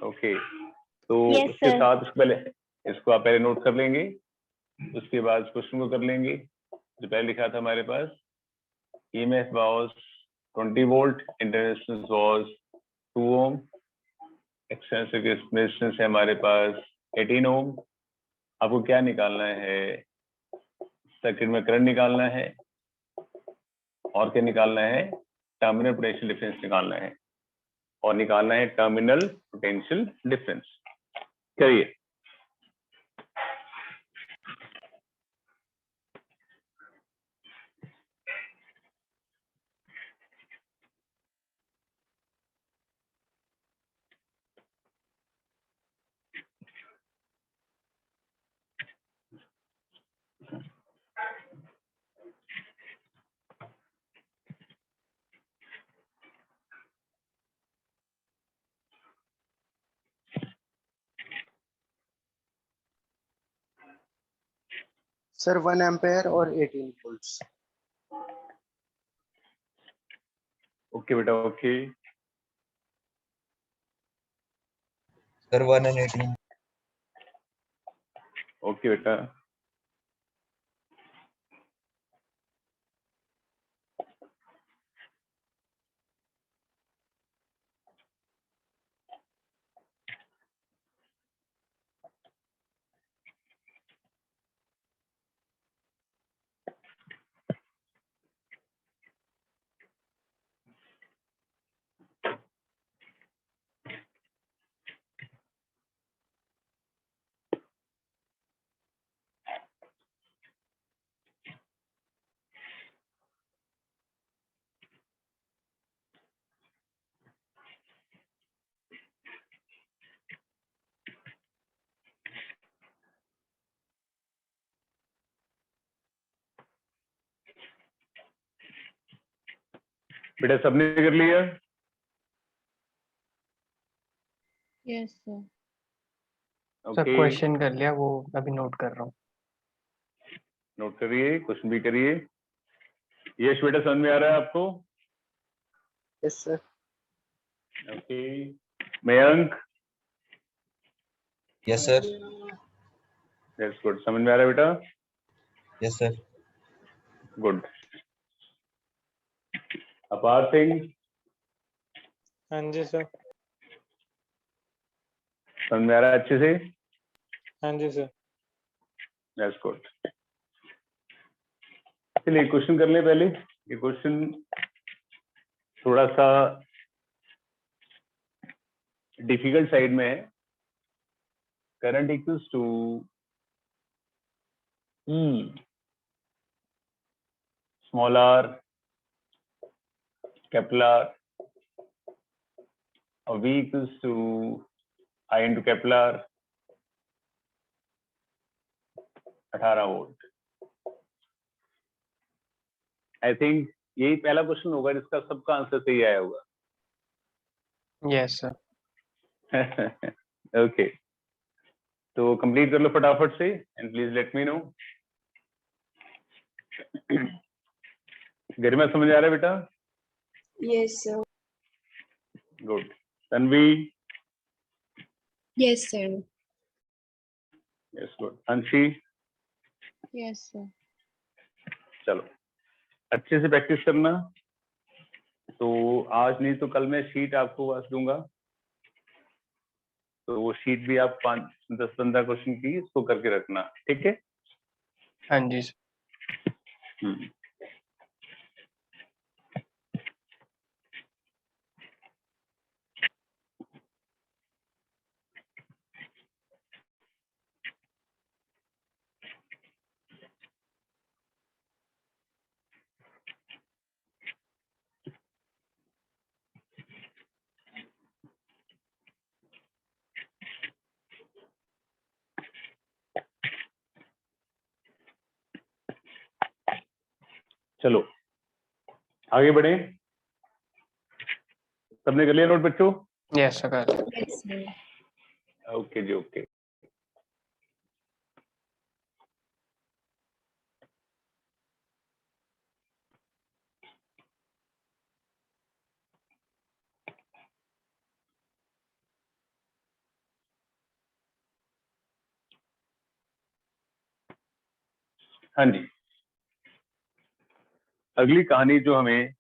A: ओके, तो
F: Yes,
A: इसके
F: sir.
A: साथ इसको आप पहले नोट कर लेंगे, उसके बाद क्वेश्चन को कर लेंगे। जो पहले लिखा था हमारे पास, EMF was 20 volt, resistance was 2 ohm, extensive resistance है हमारे पास 18 ओम। आपको क्या निकालना है? सर्किट में करंट निकालना है और क्या निकालना है? टर्मिनल पोटेंशियल डिफरेंस निकालना है और निकालना है टर्मिनल पोटेंशियल डिफरेंस। करिए।
C: सर 1 एम्पेयर और 18 वोल्ट्स।
A: ओके बेटा, ओके।
D: Sir 1 and 18।
A: ओके बेटा। बेटा सबने कर लिया?
E: Yes, sir.
B: Sir
A: okay,
B: question कर लिया, वो अभी नोट कर रहा हूँ।
A: नोट करिए, क्वेश्चन भी करिए। यश बेटा समझ में आ रहा है आपको?
C: Yes sir.
A: Okay. Mayank?
D: Yes sir.
A: That's good. समझ में आ रहा है बेटा?
D: Yes sir.
A: गुड। अपार सिंह?
J: हाँ जी सर।
A: समझ में आ रहा है अच्छे से?
J: हाँ जी सर।
A: That's good. चलिए क्वेश्चन कर ले पहले। ये क्वेश्चन थोड़ा सा डिफिकल्ट साइड में है। Current equals to E small r capital R और V equals to I into capital R 18 volt. I think यही पहला क्वेश्चन होगा जिसका सबका आंसर सही आया होगा।
B: Yes sir.
A: ओके, तो कंप्लीट कर लो फटाफट से and please let me know. Garima समझ आ रहा है बेटा?
E: Yes, sir.
A: Good. Tanvi?
E: Yes, sir.
A: Yes good. Anshi?
E: Yes, sir.
A: चलो अच्छे से प्रैक्टिस करना। तो आज नहीं तो कल मैं शीट आपको बस दूंगा, तो वो शीट भी आप 5-10-15 क्वेश्चन की इसको करके रखना, ठीक है?
B: हाँ जी सर।
A: चलो आगे बढ़े। सबने कर लिया नोट बच्चों?
B: Yes sir.
E: Yes, sir.
A: Okay जी, ओके। हाँ जी, अगली कहानी जो हमें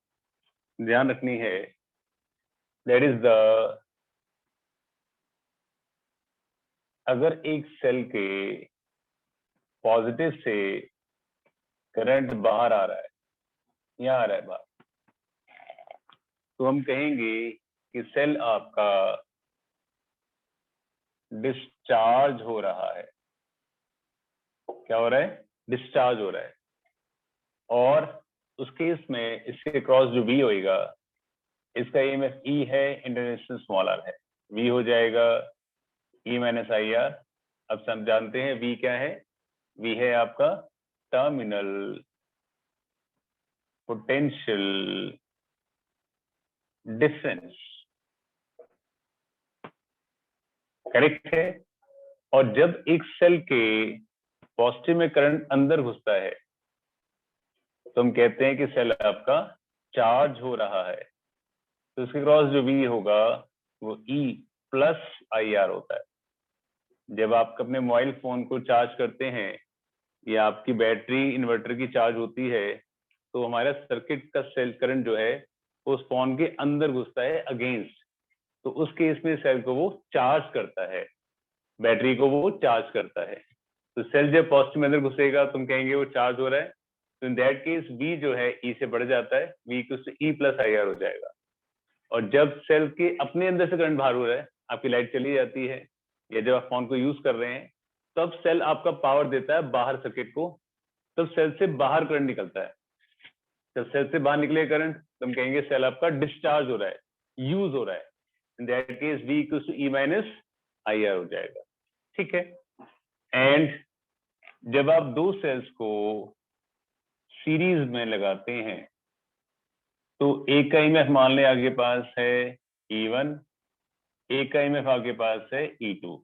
A: ध्यान रखनी है, दैट इज द, अगर एक सेल के पॉजिटिव से करंट बाहर आ रहा है, यहाँ आ रहा है बाहर, तो हम कहेंगे कि सेल आपका डिस्चार्ज हो रहा है। क्या हो रहा है? डिस्चार्ज हो रहा है। और उस केस में इसके क्रॉस जो V होएगा, इसका EMF E है, इंटरनेशनल स्मॉल r है, V हो जाएगा E माइनस आई आर। अब सब जानते हैं V क्या है? V है आपका टर्मिनल पोटेंशियल डिफरेंस, करेक्ट है? और जब एक सेल के पॉजिटिव में करंट अंदर घुसता है तो हम कहते हैं कि सेल आपका चार्ज हो रहा है, तो उसके क्रॉस जो V होगा वो E प्लस IR होता है। जब आप अपने मोबाइल फोन को चार्ज करते हैं या आपकी बैटरी इन्वर्टर की चार्ज होती है तो हमारा सर्किट का सेल करंट जो है वो उस फोन के अंदर घुसता है अगेंस्ट, तो उस केस में सेल को वो चार्ज करता है, बैटरी को वो चार्ज करता है। तो सेल जब पॉजिटिव में अंदर घुसेगा तो हम कहेंगे वो चार्ज हो रहा है, तो इन दैट केस V जो है E से बढ़ जाता है, V equals to E plus IR हो जाएगा। और जब सेल के अपने अंदर से करंट बाहर हो रहा है, आपकी लाइट चली जाती है या जब आप फोन को यूज कर रहे हैं, तब सेल आपका पावर देता है बाहर सर्किट को, तब सेल से बाहर करंट निकलता है। जब सेल से बाहर निकले करंट तो हम कहेंगे सेल आपका डिस्चार्ज हो रहा है, यूज हो रहा है। In that case V equals to E minus IR हो जाएगा। ठीक है। एंड जब आप दो सेल्स को सीरीज में लगाते हैं तो एक का EMF मान लें आपके पास है E1, एक का EMF आपके पास है E2,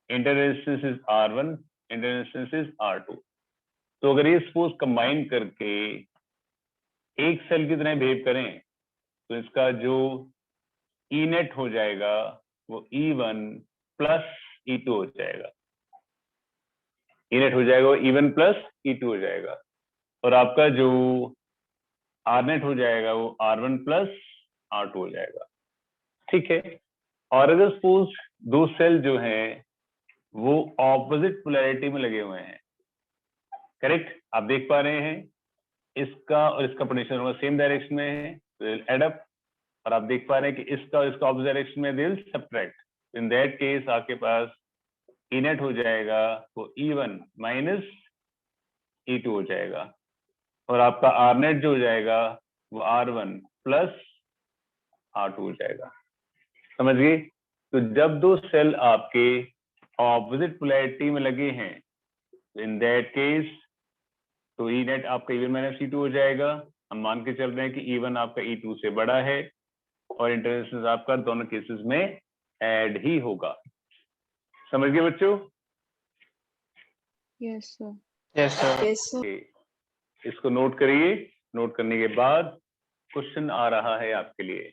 A: inter resistance is R1, inter resistance is R2। तो अगर ये सपोज कंबाइन करके एक सेल की तरह बिहेव करें तो इसका जो E नेट हो जाएगा वो E1 प्लस E2 हो जाएगा, E नेट हो जाएगा वो E1 प्लस E2 हो जाएगा, और आपका जो R नेट हो जाएगा वो R1 प्लस R2 हो जाएगा। ठीक है। और अगर सपोज दो सेल जो हैं वो ऑपोजिट पोलैरिटी में लगे हुए हैं, करेक्ट, आप देख पा रहे हैं इसका और इसका पोटेंशियल होगा सेम डायरेक्शन में है, एड अप, और आप देख पा रहे हैं कि इसका और इसका ऑपोजिट डायरेक्शन में दिल सब्ट्रैक्ट। इन दैट केस आपके पास E नेट हो जाएगा वो E1 माइनस E2 हो जाएगा, और आपका R नेट जो हो जाएगा वो R1 प्लस R2 हो जाएगा। समझ गए? तो जब दो सेल आपके ऑपोजिट पोलैरिटी में लगे हैं इन दैट केस तो E नेट आपका E1 माइनस E2 हो जाएगा। हम मान के चल रहे हैं कि E1 आपका E2 से बड़ा है और इंटररेजिस्टेंस आपका दोनों केसेस में ऐड ही होगा। समझ गए बच्चों?
E: Yes, sir.
B: Yes sir.
E: Yes, sir.
A: इसको नोट करिए। नोट करने के बाद क्वेश्चन आ रहा है आपके लिए,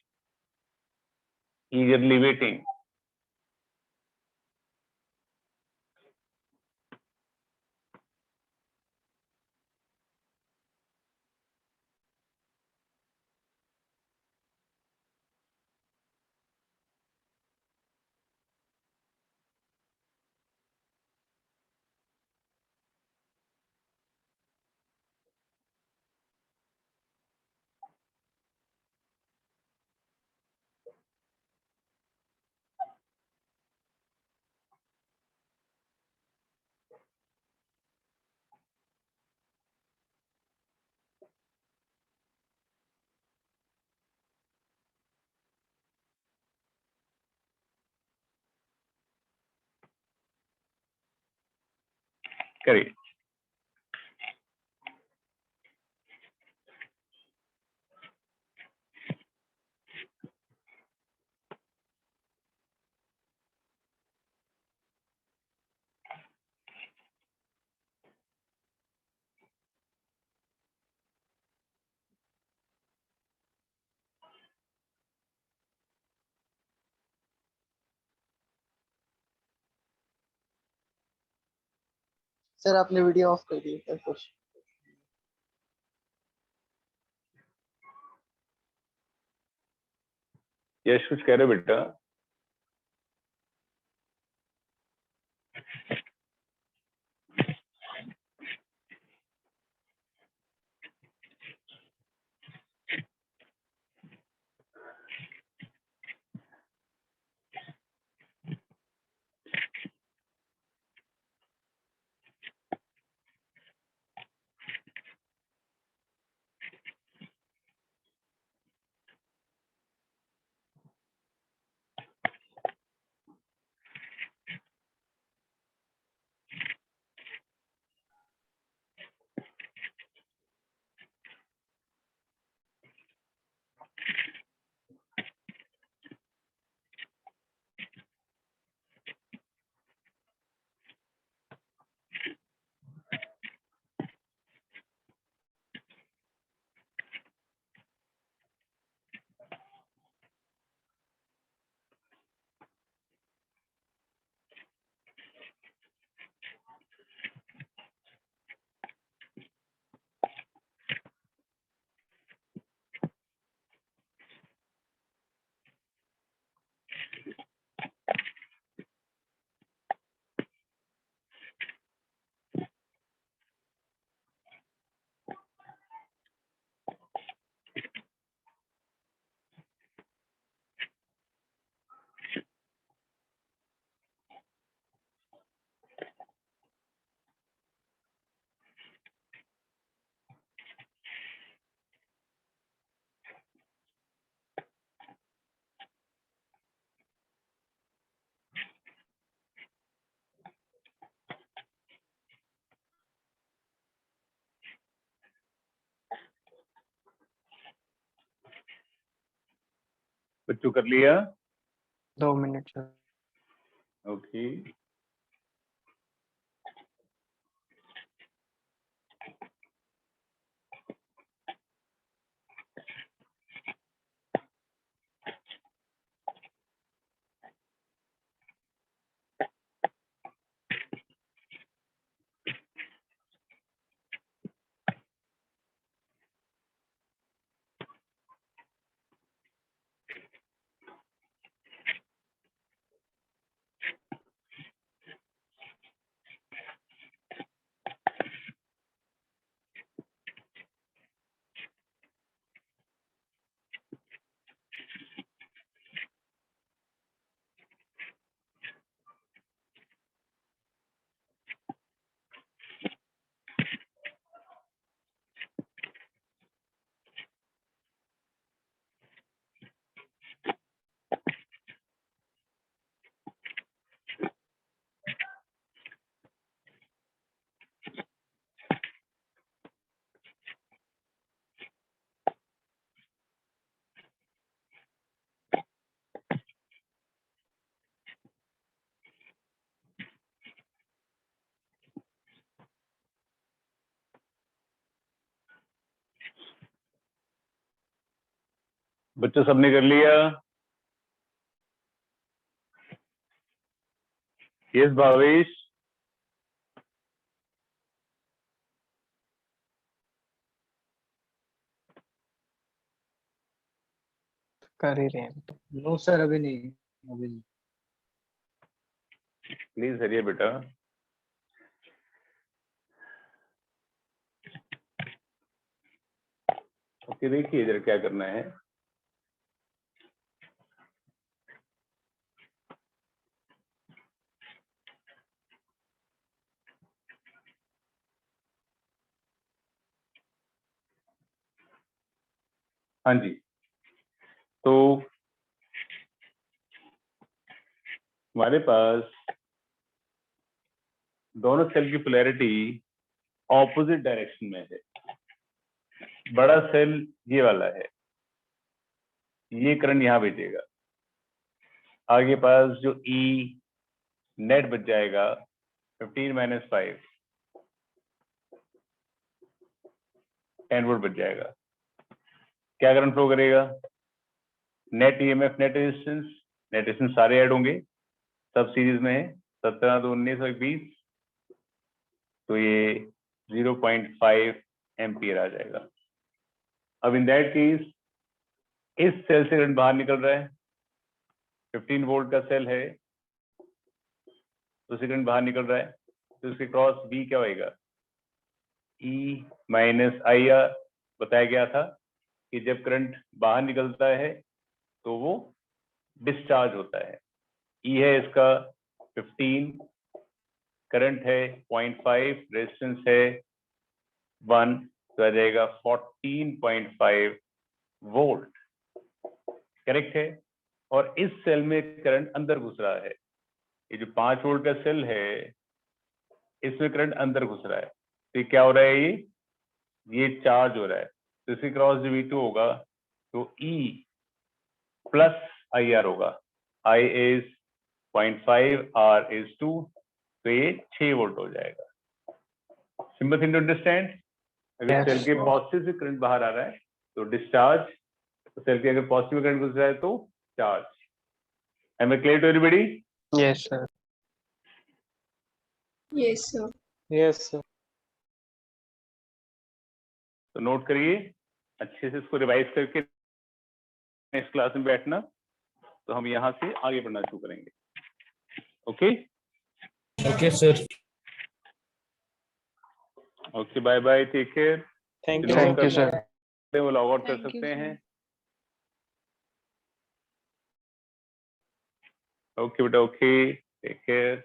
A: ईगरली वेटिंग। करिए।
C: सर आपने वीडियो ऑफ कर दी है कुछ।
A: यश कुछ कह रहे हो बेटा? बच्चों कर लिया?
B: 2 मिनट सर।
A: ओके, बच्चों सबने कर लिया? यस भावेश?
B: कर ही रहे हैं।
G: नो सर, अभी नहीं, अभी नहीं।
A: प्लीज हरिए बेटा। ओके, देखिए इधर क्या करना है। हाँ जी, तो हमारे पास दोनों सेल की पोलैरिटी ऑपोजिट डायरेक्शन में है। बड़ा सेल ये वाला है, ये करंट यहां भेजेगा। आगे पास जो ई नेट बच जाएगा 15 - 5 10 वोल्ट बच जाएगा। क्या करंट फ्लो करेगा? नेट ईएमएफ, नेट रेजिस्टेंस सारे ऐड होंगे, सब सीरीज में है। 17 2 19 और 20, तो ये 0.5 एम्पियर आ जाएगा। अब इन दैट केस इस सेल से करंट बाहर निकल रहा है, 15 वोल्ट का सेल है, तो करंट बाहर निकल रहा है, तो इसके क्रॉस बी क्या होएगा? E - IR। बताया गया था कि जब करंट बाहर निकलता है तो वो डिस्चार्ज होता है। E है इसका 15, करंट है 0.5, रेजिस्टेंस है 1, तो आ जाएगा 14.5 वोल्ट। करेक्ट है। और इस सेल में करंट अंदर घुस रहा है। ये जो 5 वोल्ट का सेल है, इसमें करंट अंदर घुस रहा है, तो ये क्या हो रहा है? ये चार्ज हो रहा है, तो इसके क्रॉस जो V2 होगा तो E प्लस IR होगा। I is 0.5, R is 2, तो ये 6 वोल्ट हो जाएगा। Simple thing to understand. अगर
B: Yes.
A: सेल के पॉजिटिव से करंट बाहर आ रहा है तो डिस्चार्ज, तो सेल के अगर पॉजिटिव करंट घुस रहा है तो charge. Am I clear to everybody?
B: Yes sir.
E: Yes, sir.
J: Yes, sir.
A: तो नोट करिए अच्छे से, इसको रिवाइज करके नेक्स्ट क्लास में बैठना, तो हम यहाँ से आगे बढ़ना शुरू करेंगे। Okay
D: okay sir.
A: Okay, bye bye, take care.
J: Thank you,
B: thank
J: sir.
B: You sir.
A: वो लॉग आउट कर
E: Thank you,
A: सकते
E: sir.
A: हैं। ओके बेटा, ओके, टेक केयर।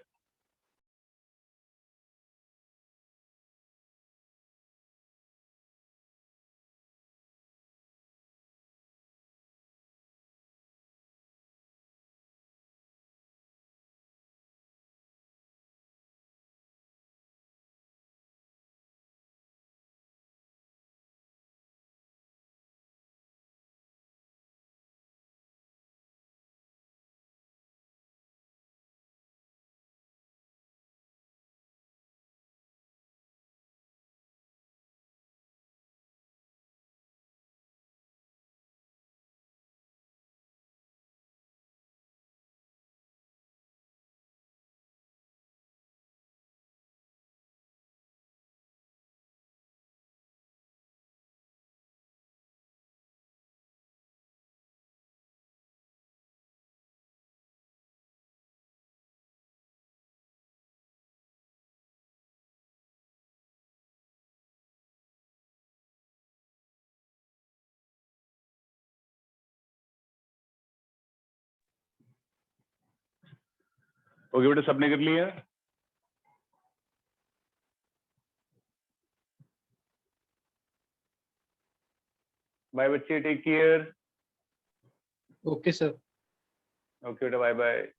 A: ओके बेटा, सबने कर लिया? बाय बच्चे, take care.
G: Okay sir.
A: Okay बेटा, बाय बाय।